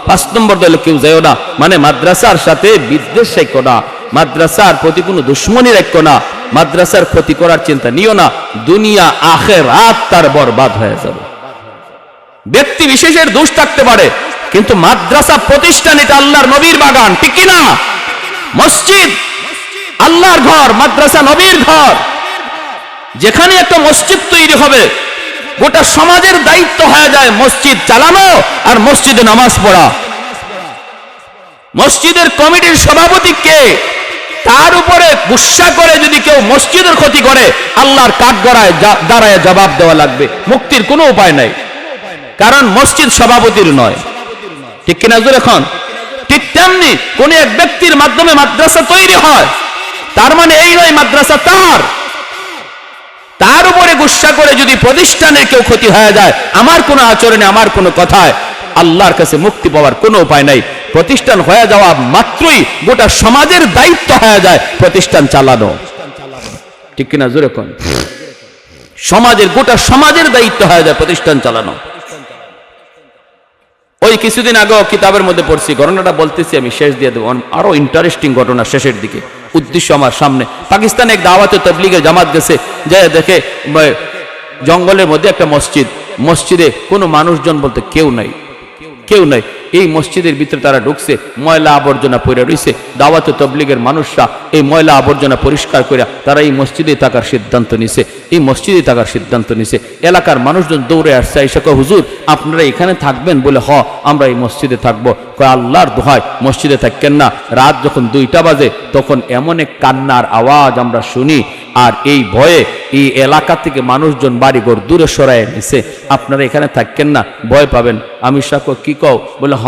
5 নম্বর দলে কেউ যায়ও না। মানে মাদ্রাসার সাথে বিদ্বেষ রাখো না, মাদ্রাসার প্রতি কোনো দুশ্মনী রাখো না, মাদ্রাসার ক্ষতি করার চিন্তা নিও না, দুনিয়া আখিরাত তার বরবাদ হয়ে যাবে। ব্যক্তি বিশেষের দোষ থাকতে পারে, কিন্তু মাদ্রাসা প্রতিষ্ঠান এটা আল্লাহর নবীর বাগান, ঠিক কি না? মসজিদ আল্লাহর ঘর, মাদ্রাসা নবীর ঘর। যেখানে একটা মসজিদ তৈরি হবে, গোটা সমাজের দায়িত্ব হয়ে যায় মসজিদ চালানো আর মসজিদে নামাজ পড়া। মসজিদের কমিটির সভাপতি কে, তার উপরে গুসা করে যদি কেউ মসজিদের ক্ষতি করে, আল্লাহর কাঠগড়ায় দাঁড়ায় জবাব দেওয়া লাগবে, মুক্তির কোনো উপায় নাই। কারণ মসজিদ সভাপতির নয়, ঠিক কিনা জোরে এখন? ঠিক তেমনি কোন এক ব্যক্তির মাধ্যমে মাদ্রাসা তৈরি হয়, তার মানে এই নয় মাদ্রাসা তার। তার উপরে গুসা করে যদি প্রতিষ্ঠানের কেউ ক্ষতি হয়ে যায়, আমার কোনো আচরণে, আমার কোনো কথায় আল্লাহর কাছে মুক্তি পাওয়ার কোনো উপায় নাই। প্রতিষ্ঠান হয়ে যাওয়া মাত্রই গোটা সমাজের দায়িত্ব হয়ে যায় প্রতিষ্ঠান চালানো, ঠিক কিনা জোরে কোন? সমাজের, গোটা সমাজের দায়িত্ব হয়ে যায় প্রতিষ্ঠান চালানো। ওই কিছুদিন আগেও কিতাবের মধ্যে পড়ছি, ঘটনাটা বলতেছি, আমি শেষ দিয়ে দেবো, আরো ইন্টারেস্টিং ঘটনা শেষের দিকে। উদ্দেশ্য আমার সামনে, পাকিস্তানে এক দাওয়াতে তাবলীগের জামাত গেছে, যে দেখে জঙ্গলের মধ্যে একটা মসজিদ, মসজিদে কোনো মানুষজন বলতে কেউ নাই, কেউ নাই। এই মসজিদের ভিতরে তারা ঢুকছে, ময়লা আবর্জনা পড়ে রয়েছে। দাওয়াতে তাবলীগের মানুষরা এই ময়লা আবর্জনা পরিষ্কার করে তারা এই মসজিদে থাকার সিদ্ধান্ত নিছে, এই মসজিদে থাকার সিদ্ধান্ত নিছে। এলাকার মানুষজন দৌড়ে আসছে, এসে কয়, হুজুর আপনারা এখানে থাকবেন? বলে হ, আমরা এই মসজিদে থাকবো। কয় আল্লাহর দোহাই মসজিদে থাকেন না। রাত যখন 2টা বাজে তখন এমন এক কান্নার আওয়াজ আমরা শুনি, আর এই ভয়ে এই এলাকা থেকে মানুষজন বাড়িঘর দূরে সরায় নিছে। আপনারা এখানে থাকেন না, ভয় পাবেন। আমি সাকো কি কও? বলে হ,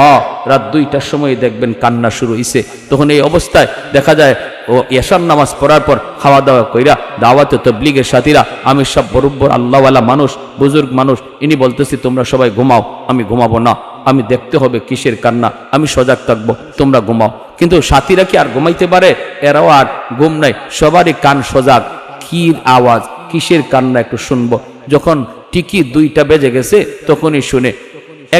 রাত 2টার সময় দেখবেন কান্না শুরু হইছে। তখন এই অবস্থায় দেখা যায় ও এশার নামাজ পড়ার পর খাওয়া দাওয়া কইরা দাওয়াতে তাবলীগের সাথীরা, আমি সব বরব্বর আল্লাহওয়ালা মানুষ, বুজুর্গ মানুষ, ইনি বলতেছি তোমরা সবাই ঘুমাও, আমি ঘুমাবো না, আমি দেখতে হবে কিসের কান্না, আমি সজাগ থাকবো, তোমরা ঘুমাও। কিন্তু সাথীরা কি আর ঘুমাইতে পারে? এরাও আর ঘুম নাই, সবারই কান সজাগ। কি আওয়াজ, কিসের কান্না একটু শুনবো। যখন ঠিকই 2টা বেজে গেছে তখনই শুনে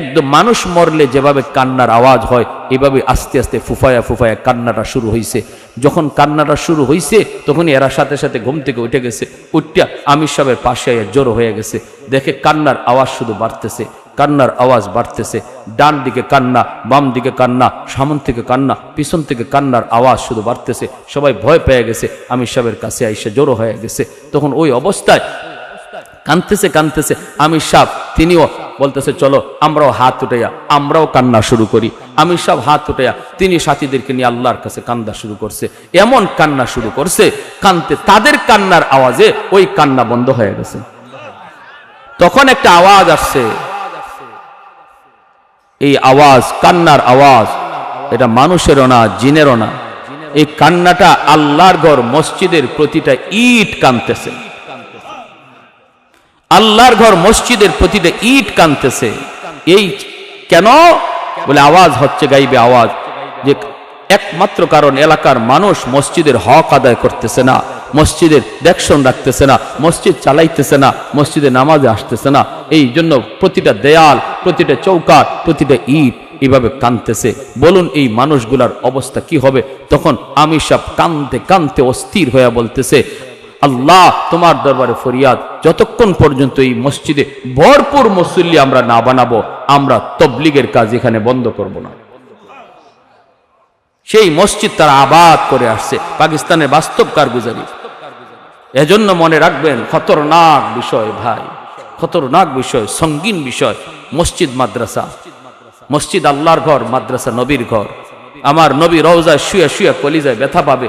একদম মানুষ মরলে যেভাবে কান্নার আওয়াজ হয়, এভাবে আস্তে আস্তে ফুফায়া ফুফায়া কান্নাটা শুরু হয়েছে। যখন কান্নাটা শুরু হয়েছে তখনই এরা সাথে সাথে ঘুম থেকে উঠে গেছে। উঠিয়া আমির সাহেবের পাশে জড়ো হয়ে গেছে। দেখে কান্নার আওয়াজ শুধু বাড়তেছে, কান্নার আওয়াজ বাড়তেছে। ডান দিকে কান্না, বাম দিকে কান্না, সামনে থেকে কান্না, পিছন থেকে কান্নার আওয়াজ শুধু বাড়তেছে। সবাই ভয় পেয়ে গেছে, আমির সাহেবের কাছে আইসা জড়ো হয়ে গেছে। তখন ওই অবস্থায় কাঁদতেছে কাঁদতেছে আমির সাহেব, তিনিও বলতেছে চলো আমরাও হাত উঠাইয়া আমরাও কান্না শুরু করি। আমির সাহেব হাত উঠাইয়া তিনি সাথীদেরকে নিয়ে আল্লাহর কাছে কান্না শুরু করছে। এমন কান্না শুরু করছে, কানতে তাদের কান্নার আওয়াজে ওই কান্না বন্ধ হয়ে গেছে। তখন একটা আওয়াজ আসছে, এই আওয়াজ কান্নার আওয়াজ, এটা মানুষেরও না, জিনেরও না। এই কান্নাটা আল্লাহর ঘর মসজিদের প্রতিটা ইট কাঁদতেছে। আল্লাহর ঘর মসজিদের প্রতিটা ইট কাঁদতেছে। এই কেন? বলে আওয়াজ হচ্ছে গাইবে আওয়াজ, যে একমাত্র কারণ এলাকার মানুষ মসজিদের হক আদায় করতেছে না, মসজিদের দেখশন রাখতেছে না, মসজিদ চালাইতেছে না, মসজিদে নামাজে আসতেছে না। এই জন্য প্রতিটা দেয়াল, প্রতিটা চৌকাঠ, প্রতিটা ইট এভাবে কাঁদতেছে। বলুন এই মানুষগুলার অবস্থা কি হবে? তখন আমির সাহেব কাঁদতে কাঁদতে অস্থির হয়ে বলতেছে, আল্লাহ তোমার দরবারে ফরিয়াদ, যতক্ষণ পর্যন্ত এই মসজিদে ভরপুর মুসল্লি আমরা না বানাবো, আমরা তবলিগের কাজ এখানে বন্ধ করব না। সেই মসজিদ তারা আবাদ করে আসছে, পাকিস্তানের বাস্তব কারগুজারি। এজন্য মনে রাখবেন, খতরনাক বিষয় ভাই, খতরনাক বিষয়, সঙ্গীন বিষয় মসজিদ মাদ্রাসা। মসজিদ আল্লাহর ঘর, মাদ্রাসা নবীর ঘর। আমার নবী রওজায় শুয়ে শুয়ে কলিজায় ব্যথা পাবে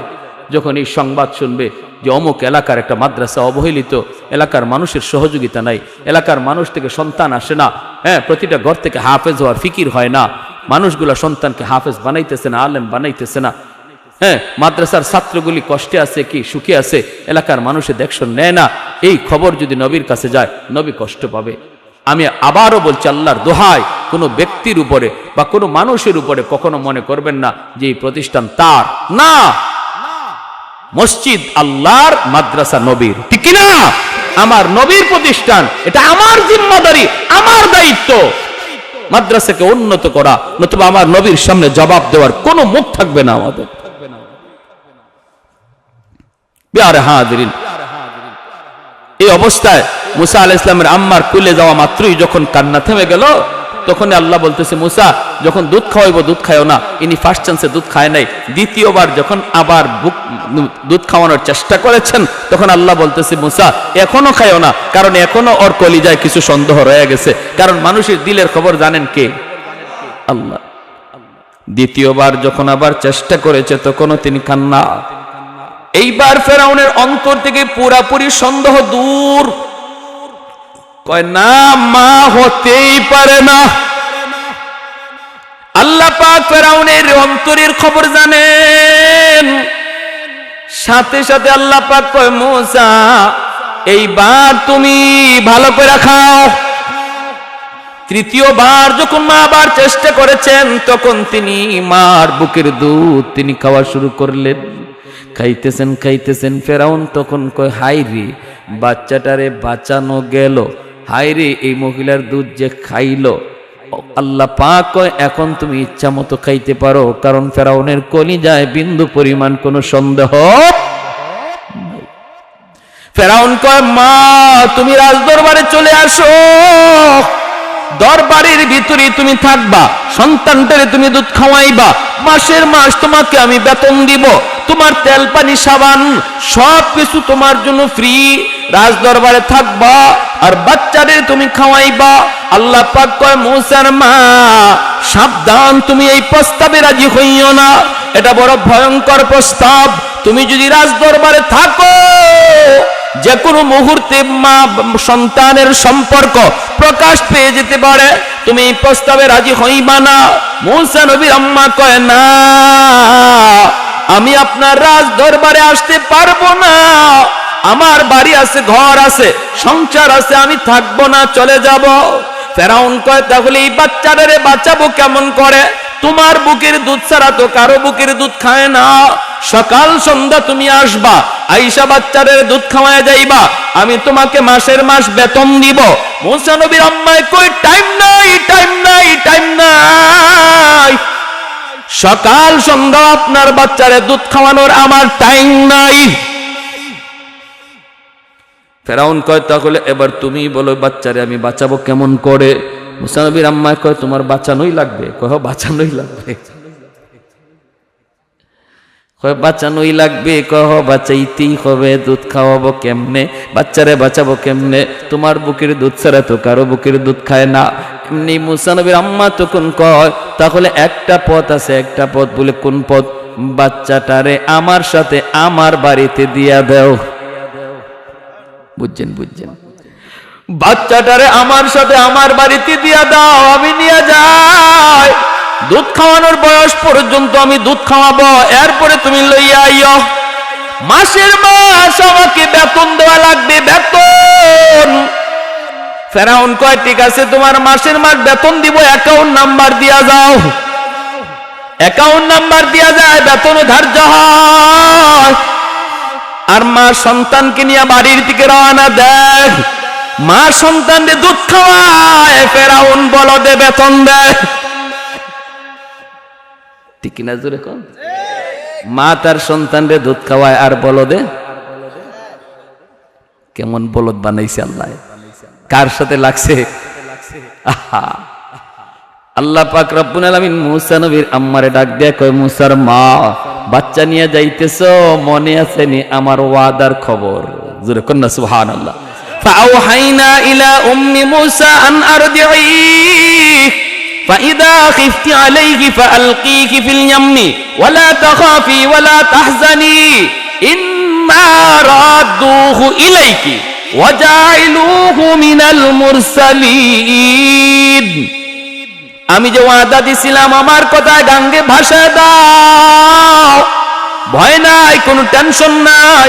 যখন এই সংবাদ শুনবে যে অমুক এলাকার একটা মাদ্রাসা অবহেলিত, এলাকার মানুষের সহযোগিতা নাই, এলাকার মানুষ থেকে সন্তান আসে না, হ্যাঁ, প্রতিটা ঘর থেকে হাফেজ হওয়ার ফিকির হয় না, মানুষগুলা সন্তানকে হাফেজ বানাইতেছে না, আলেম বানাইতেছে না, হ্যাঁ, মাদ্রাসার ছাত্রগুলি কষ্টে আছে কি সুখে আছে, এলাকার মানুষের দেখশন নেয় না। এই খবর যদি নবীর কাছে যায়, নবী কষ্ট পাবে। আমি আবারও বলছি, আল্লাহর দোহাই, কোনো ব্যক্তির উপরে বা কোনো মানুষের উপরে কখনো মনে করবেন না যে এই প্রতিষ্ঠান তার না। মসজিদ আল্লাহর, মাদ্রাসা নবীর, ঠিক কিনা? আমার নবীর প্রতিষ্ঠান, এটা আমার জিম্মাদারি, আমার দায়িত্ব মাদ্রাসাকে উন্নত করা, নতুবা আমার নবীর সামনে জবাব দেওয়ার কোনো মুখ থাকবে না আমাদের। প্যারে হাজিরিন, এই অবস্থায় মুসা আলাইহিস সালামের আম্মার কুলে যাওয়া মাত্রই যখন কান্না থেমে গেল, তখন আল্লাহ বলতেছে, মুসা যখন দুধ খাওয়াইবো দুধ খায়ও না। ইনি ফার্স্ট চান্সে দুধ খায় নাই, দ্বিতীয়বার যখন আবার দুধ খাওয়ানোর চেষ্টা করেছেন, তখন আল্লাহ বলতেছে, মুসা এখনো খায়ও না, কারণ এখনো ওর কলিজায় কিছু সন্দেহ রয়ে গেছে, কারণ মানুষের দিলের খবর জানেন কে? আল্লাহ। দ্বিতীয়বার যখন আবার চেষ্টা করেছে, তখনও তিনি কান্না। এইবার ফেরাউনের অন্তর থেকে পুরাপুরি সন্দেহ দূর, কয় না, মা হতেই পারে না। আল্লাহ পাক ফেরাউনের অন্তরের খবর জানেন। সাথে সাথে আল্লাহ পাক কয়, মুসা এইবার তুমি ভালো করে খাও। তৃতীয়বার যখন মা আবার চেষ্টা করেছেন, তখন তিনি মার বুকের দুধ তিনি খাওয়া শুরু করলেন। খাইতেছেন খাইতেছেন, ফেরাউন তখন কয়, হাই রে, বাচ্চাটারে বাঁচানো গেল, হাই রে, এই মহিলার দুধ যে খাইলো। আল্লাহ পাক কয়, এখন তুমি ইচ্ছা মতো খাইতে পারো, কারণ ফেরাউনের কলিজায় বিন্দু পরিমাণ কোনো সন্দেহ। ফেরাউন কয়, মা তুমি রাজদরবারে চলে আসো, দরবারের ভিতরে তুমি থাকবা, সন্তানটারে তুমি দুধ খাওয়াইবা, মাসের মাস তোমাকে আমি বেতন দিব, তোমার তেল পানি সাবান সব কিছু তোমার জন্য ফ্রি, রাজদরবারে থাকবা আর বাচ্চাদের তুমি খাওয়াইবা। আল্লাহ পাক কয়, মুসার মা সাবধান, তুমি এই প্রস্তাবে রাজি হইও না, এটা বড় ভয়ঙ্কর প্রস্তাব। তুমি যদি রাজদরবারে থাকো, যে কোনো মুহূর্তে মা সন্তানের সম্পর্ক প্রকাশ পেয়ে যেতে পারে, তুমি এই প্রস্তাবে রাজি হইবা না। মুসা নবীর আম্মা কয়, না, আমি আপনার রাজ দরবারে আসতে পারবো না, আমার বাড়ি আছে, ঘর আছে, সংসার আছে, আমি থাকবো না, চলে যাব। ফেরাউন কয়, তাহলে এই বাচ্চাটারে বাঁচাবো কেমন করে? তোমার বুকের দুধ ছাড়া তো কারো বুকের দুধ খায় না। সকাল সন্ধ্যা তুমি আসবা, আইসা বাচ্চাদের দুধ খাওয়ায় যাইবা, আমি তোমাকে মাসের মাস বেতন দিব। মুসা নবীর আম্মায় কই, টাইম নাই, টাইম নাই, টাইম নাই, সকাল সন্ধ্যা আপনার বাচ্চারে দুধ খাওয়ানোর আমার টাইম নাই। ফেরাউন কয়, তাহলে এবার তুমি বলো, বাচ্চারে আমি বাঁচাবো কেমন করে? মুসা নবীর আম্মায় কয়, তোমার বাঁচানোই লাগবে। কয়, বাঁচানোই লাগবে। কয়, বাঁচানোই লাগবে। কহ, বাঁচাইতেই হবে। দুধ খাওয়াবো কেমনে? বাচ্চারে বাঁচাবো কেমনে? তোমার বুকের দুধ ছাড়া তো কারো বুকের দুধ খায় না। এমনি মুসা নবীর আম্মা তখন কয়, তাহলে একটা পথ আছে। একটা পথ বলে কোন পথ? বাচ্চাটারে আমার সাথে আমার বাড়িতে দিয়া দাও। বুঝছেন? বুঝছেন? বাচ্চাটারে আমার সাথে আমার বাড়িতে দিয়া দাও, আমি নিয়ে যাই, দুধ খাওয়ানোর বয়স পর্যন্ত আমি দুধ খাওয়াবো, এরপরে তুমি লইয়া আইও। মাসের মাস আমাকে বেতন দেওয়া লাগবে, বেতন। ফেরাউন কয়, ঠিক আছে, তোমার মাসের মাস বেতন দিব, অ্যাকাউন্ট নাম্বার দিয়া যাও। অ্যাকাউন্ট নাম্বার দিয়া যায়, বেতন ধার্য হয়। আর মা সন্তানকে নিয়ে বাড়ির দিকে রওনা দেয়। মা সন্তানকে দুধ খাওয়ায়, ফেরাউন বলদে বেতন দেয়। ঠিক কিনা জোরে কোন? মা তার সন্তানকে দুধ খাওয়ায় আর বলদে, কেমন বলদ বানাইছে আল্লাহ, কার সাথে লাগছে? আল্লাহ পাক রব্বুল আলামিন মুসা নবীর আম্মারে ডাক দিয়ে কয়, মুসার মা, বাচ্চা নিয়ে যাইতেছো, মনে আছে নি আমার ওয়াদার খবর? জোরে কোন না সুবহানাল্লাহ। ফাআওহাইনা ইলা উম্মি মুসা আন আরদিঈহ ফাইদা খিফতি আলাইহি ফাআলকিহি ফিল ইয়াম্মি ওয়ালা তাখাফি ওয়ালা তাহজানি ইন্না রাদ্দুহু ইলাইকি ওয়াজাইলুহু মিনাল মুরসালিন। আমি যে ওয়াদা দিছিলাম আমার কথায় গাঙ্গে ভাসায় দাও, ভয় নাই, কোনো টেনশন নাই,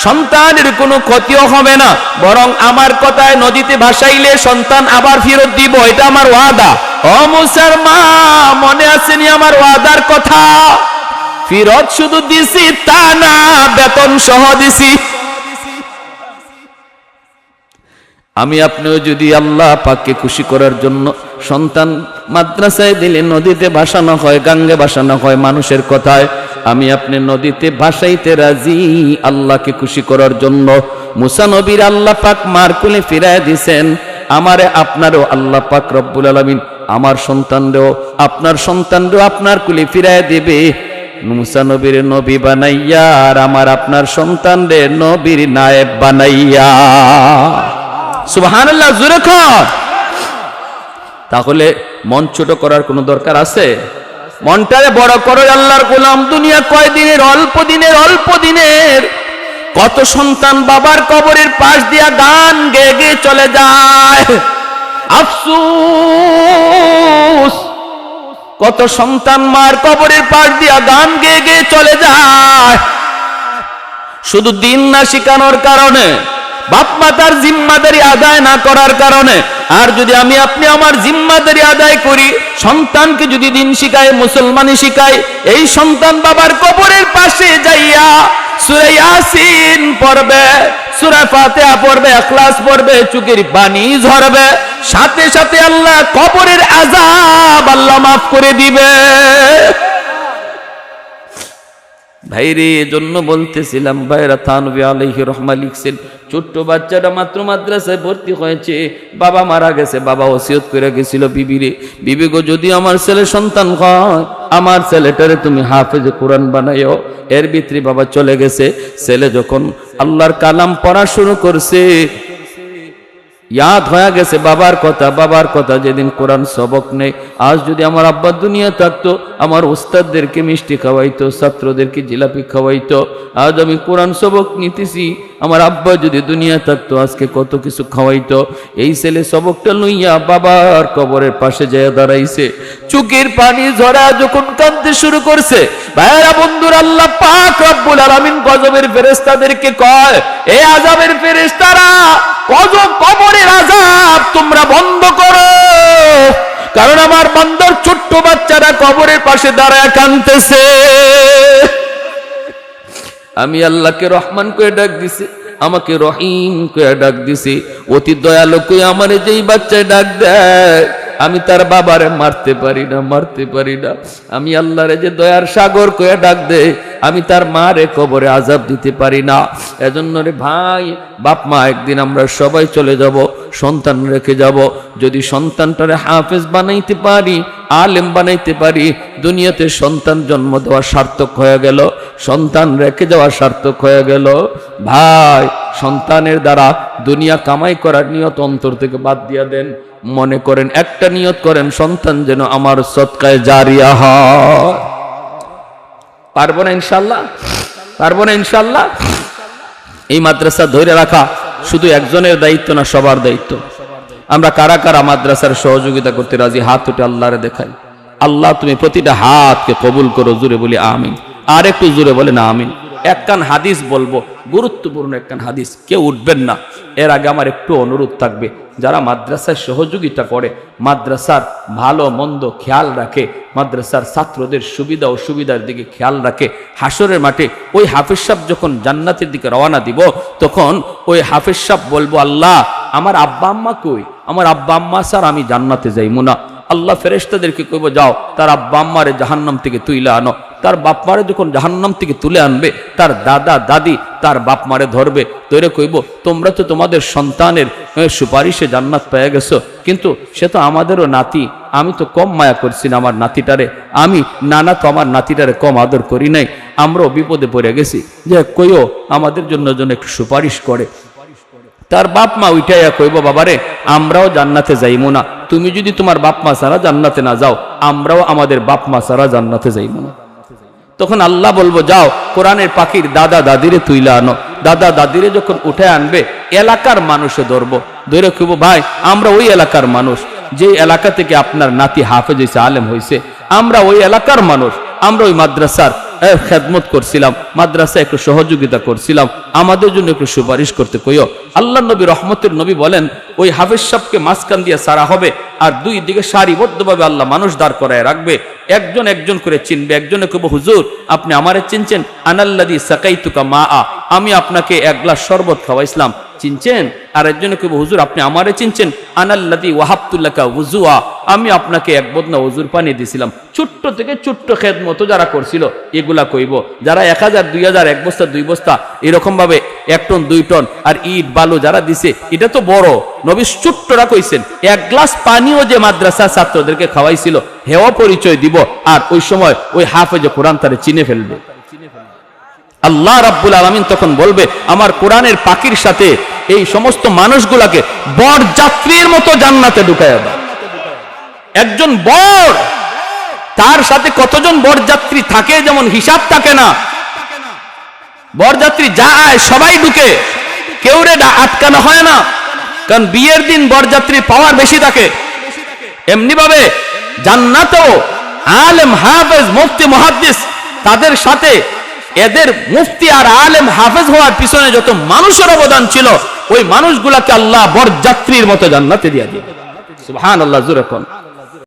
সন্তানের কোনো ক্ষতিও হবে না, বরং আমার কথায় নদীতে ভাসাইলে সন্তান আবার ফেরত দিব, এটা আমার ওয়াদা। ও মুসার মা, মনে আসেনি আমার ওয়াদার কথা? ফেরত শুধু দিছি তা না, বেতন সহ দিছি। আমি আপনিও যদি আল্লাহ পাককে খুশি করার জন্য সন্তান মাদ্রাসায় দিলে নদীতে ভাসানো হয়, গাঙ্গে ভাসানো হয় মানুষের কথায়, আমি আপনি নদীতে ভাসাইতে রাজি আল্লাহকে খুশি করার জন্য। মুসা নবীর আল্লাহ পাক মার কোলে ফিরায় দিছেন, আমারে আপনারও আল্লাহ পাক রব্বুল আলামিন আমার সন্তানরেও আপনার সন্তানরেও আপনার কোলে ফিরায় দিবে। মুসা নবীর নবী বানাইয়া আর আমার আপনার সন্তানরে নবীর নায়েব বানাইয়া। সুবহানাল্লাহ, জোরে কর। তাহলে মন ছোট করার কোনো দরকার আছে? মনটারে বড় করো। আল্লাহর গোলাম, দুনিয়া কয় দিনের? অল্প দিনের, অল্প দিনের। কত সন্তান বাবার কবরের পাশ দিয়া গান গেয়ে গেয়ে চলে যায়, আফসোস। কত সন্তান মার কবরের পাশ দিয়া গান গেয়ে গেয়ে চলে যায়, শুধু দিন না শিখানোর কারণে, বাপ মা তার জিম্মাদারি আদায় না করার কারণে। আর যদি আমি আপনি আমার জিম্মাদারি আদায় করি, সন্তানকে যদি দিন শিখাই, মুসলমানি শিখাই, এই সন্তান বাবার কবরের পাশে যাইয়া সূরা ইয়াসিন পড়বে, সূরা ফাতিহা পড়বে, ইখলাস পড়বে, চোখের পানি ঝরবে, সাথে সাথে আল্লাহ কবরের আযাব আল্লাহ মাফ করে দিবে। ভাইরে, এজন্য বলতেছিলাম, ভাইরা থানভী আলাইহির রহমা লিখছেন, ছোট্ট বাচ্চাটা মাত্র মাদ্রাসায় ভর্তি হয়েছে, বাবা মারা গেছে, বাবা ওসিয়ত করে গেছিল বিবিরে, বিবি গো, যদি আমার ছেলে সন্তান হয়, আমার ছেলেটারে তুমি হাফেজে কোরআন বানাইও। এর ভিতরে বাবা চলে গেছে। ছেলে যখন আল্লাহর কালাম পড়া শুরু করছে, ইয়াদ হয়ে গেছে বাবার কথা। বাবার কথা যেদিন কোরআন সবক নেই, আজ যদি আমার আব্বা দুনিয়া থাকতো, আমার উস্তাদদেরকে মিষ্টি খাওয়াইতো, ছাত্রদেরকে জিলাপি খাওয়াইতো। আজ আমি কোরআন সবক নিতেছি, আমার আব্বা যদি দুনিয়া থাকতো, আজকে কত কিছু খাওয়াইতো। এই ছেলে সবকটা লইয়া বাবার কবরের পাশে যেয়ে দাঁড়াইছে, চোখের পানি ঝরা যখন কাঁদতে শুরু করছে। ভাইরা বন্ধুরা, আল্লাহ পাক রব্বুল আলামিন গজবের ফেরেশতাদেরকে কয়, এই আযাবের ফেরেশতারা, কবরের আযাব তোমরা বন্ধ করো, কারণ আমার বান্দার ছোট্ট বাচ্চারা কবরের পাশে দাঁড়ায় কাঁদতেছে। আমি আল্লাহকে রহমান কয়ে ডাক দিছি, আমাকে রহিম কয়ে ডাক দিছি, অতি দয়ালু কয়ে আমারে যেই বাচ্চায় ডাক দেয়, আমি তার বাবারে মারতে পারি না, মারতে পারি না। আমি আল্লাহরে যে দয়ার সাগর কয়ে ডাক দে, আমি তার মারে কবরে আযাব দিতে পারি না। এজন্য রে ভাই, বাপ মা একদিন আমরা সবাই চলে যাব, সন্তান রেখে যাব। যদি সন্তানটারে হাফেজ বানাইতে পারি, আলেম বানাইতে পারি, দুনিয়াতে সন্তান জন্ম দেওয়া সার্থক হয়ে গেল, সন্তান রেখে যাওয়া সার্থক হয়ে গেল। ভাই, সন্তানের দ্বারা দুনিয়া কামাই করার নিয়ত অন্তর থেকে বাদ দিয়া দেন। মনে করেন, একটা নিয়ত করেন, সন্তান যেন আমার সদকায়ে জারিয়া হয়। পারবো না ইনশাআল্লাহ? পারবো না ইনশাআল্লাহ? এই মাদ্রাসা ধরে রাখা শুধু একজনের দায়িত্ব না, সবার দায়িত্ব। আমরা কারা কারা মাদ্রাসার সহযোগিতা করতে রাজি? হাত উঠে আল্লাহরে দেখাই। আল্লাহ, তুমি প্রতিটা হাতকে কবুল করো। জোরে বলি আমিন। আর একটু জোরে বলেন আমিন। একখান হাদিস বলবো, গুরুত্বপূর্ণ একখান হাদিস, কেউ উঠবেন না। এর আগে আমার একটু অনুরোধ থাকবে, যারা মাদ্রাসায় সহযোগিতা করে, মাদ্রাসার ভালো মন্দ খেয়াল রাখে, মাদ্রাসার ছাত্রদের সুবিধা অসুবিধার দিকে খেয়াল রাখে, হাসরের মাঠে ওই হাফেজ সাহেব যখন জান্নাতের দিকে রওনা দিব, তখন ওই হাফেজ সাহেব বলবো, আল্লাহ আমার আব্বা আম্মা কই? আমার আব্বা আম্মা স্যার আমি জান্নাতে যাইমু না। আল্লাহ ফেরেশতাদেরকে কইব, যাও তার আব্বা আম্মারে জাহান্নাম থেকে তুলে আনো। তার বাপ মারে যখন জাহান্নাম থেকে তুলে আনবে, তার দাদা দাদি তার বাপ মারে ধরবে, ধরে কইব, তোমরা তো তোমাদের সন্তানের সুপারিশে জান্নাত পেয়ে গেছো, কিন্তু সে তো আমাদেরও নাতি, আমি তো কম মায়া করছি না আমার নাতিটারে, আমি নানা তো আমার নাতিটারে কম আদর করি নাই, আমরাও বিপদে পড়ে গেছি, যে কইও আমাদের জন্য একটু সুপারিশ করে। তার বাপ মা উঠাইয়া কইব, বাবারে আমরাও জান্নাতে যাইমু না, তুমি যদি তোমার বাপ মা ছাড়া জান্নাতে না যাও, আমরাও আমাদের বাপ মা ছাড়া জান্নাতে যাইমু না। তখন আল্লাহ বলবো, যাও কোরআনের পাখির দাদা দাদিরে তুইলা আনো। দাদা দাদিরে যখন উঠে আনবে, এলাকার মানুষে ধরবো, ধরে কইব, ভাই আমরা ওই এলাকার মানুষ, যে এলাকা থেকে আপনার নাতি হাফেজ হয়েছে, আলেম হয়েছে, আমরা ওই এলাকার মানুষ, আমরা ওই মাদ্রাসার খেদমত করছিলাম, মাদ্রাসায় একটু সহযোগিতা করছিলাম, আমাদের জন্য একটু সুপারিশ করতে কইও। আল্লাহ নবী রহমতের নবী বলেন, ওই হাফেজ সাহেবকে মাঝখান দিয়ে সারা হবে, আর দুই দিকে সারিবদ্ধভাবে আল্লাহ মানুষ দাঁড় করায় রাখবে, একজন একজন করে চিনবে। একজনে কইব, হুজুর আপনি আমারে চিনছেন? আনাল্লাযী সাকাইতুকা মাআ, আমি আপনাকে এক গ্লাস শরবত খাওয়াইছিলাম, চিনছেন? আর একজনে কইব, হুজুর আপনি আমারে চিনছেন? আনাল্লাযী ওয়াহাবতুল্লাকা ওযুআ, আমি আপনাকে এক বদনা ওযুর পানি দিয়েছিলাম। ছোট্ট থেকে ছোট্ট খেদমত যারা করছিল এগুলা কইব। যারা 1000 2000 এক বস্তা 2 বস্তা এরকম ভাবে 1 টন 2 টন আর ইট বালু যারা দিছে, এটা তো বড়। নবী ছোট্টরা কইছেন, এক গ্লাস পানিও যে মাদ্রাসা ছাত্রদেরকে খাওয়াইছিল, হেও পরিচয় দিব। আর ওই সময় ওই হাফেজে কোরআন তারে চিনে ফেলবে। আল্লাহ রাব্বুল আলামিন তখন বলবে, আমার কোরআনের পাখির সাথে এই সমস্ত মানুষগুলাকে বরযাত্রীর মতো জান্নাতে ঢুকাইয়া দাও। একজন বর, তার সাথে কতজন বরযাত্রী থাকে যেমন হিসাব থাকে না। বরযাত্রী যায় সবাই ঢুকে, কেউ রে আটকানো হয় না, কারণ বিয়ের দিন বরযাত্রীর পাওয়ার বেশি থাকে। এমনি ভাবে জান্নাতেও আলেম হাফেজ মুফতি মুহাদ্দিস, তাদের সাথে এদের মুফতি আর আলেম হাফেজ হওয়ার পিছনে যত মানুষের অবদান ছিল, ওই মানুষগুলাকে আল্লাহ বরযাত্রীর মতো জান্নাতে দিয়ে দিবে। সুবহানাল্লাহ, জোরে কোন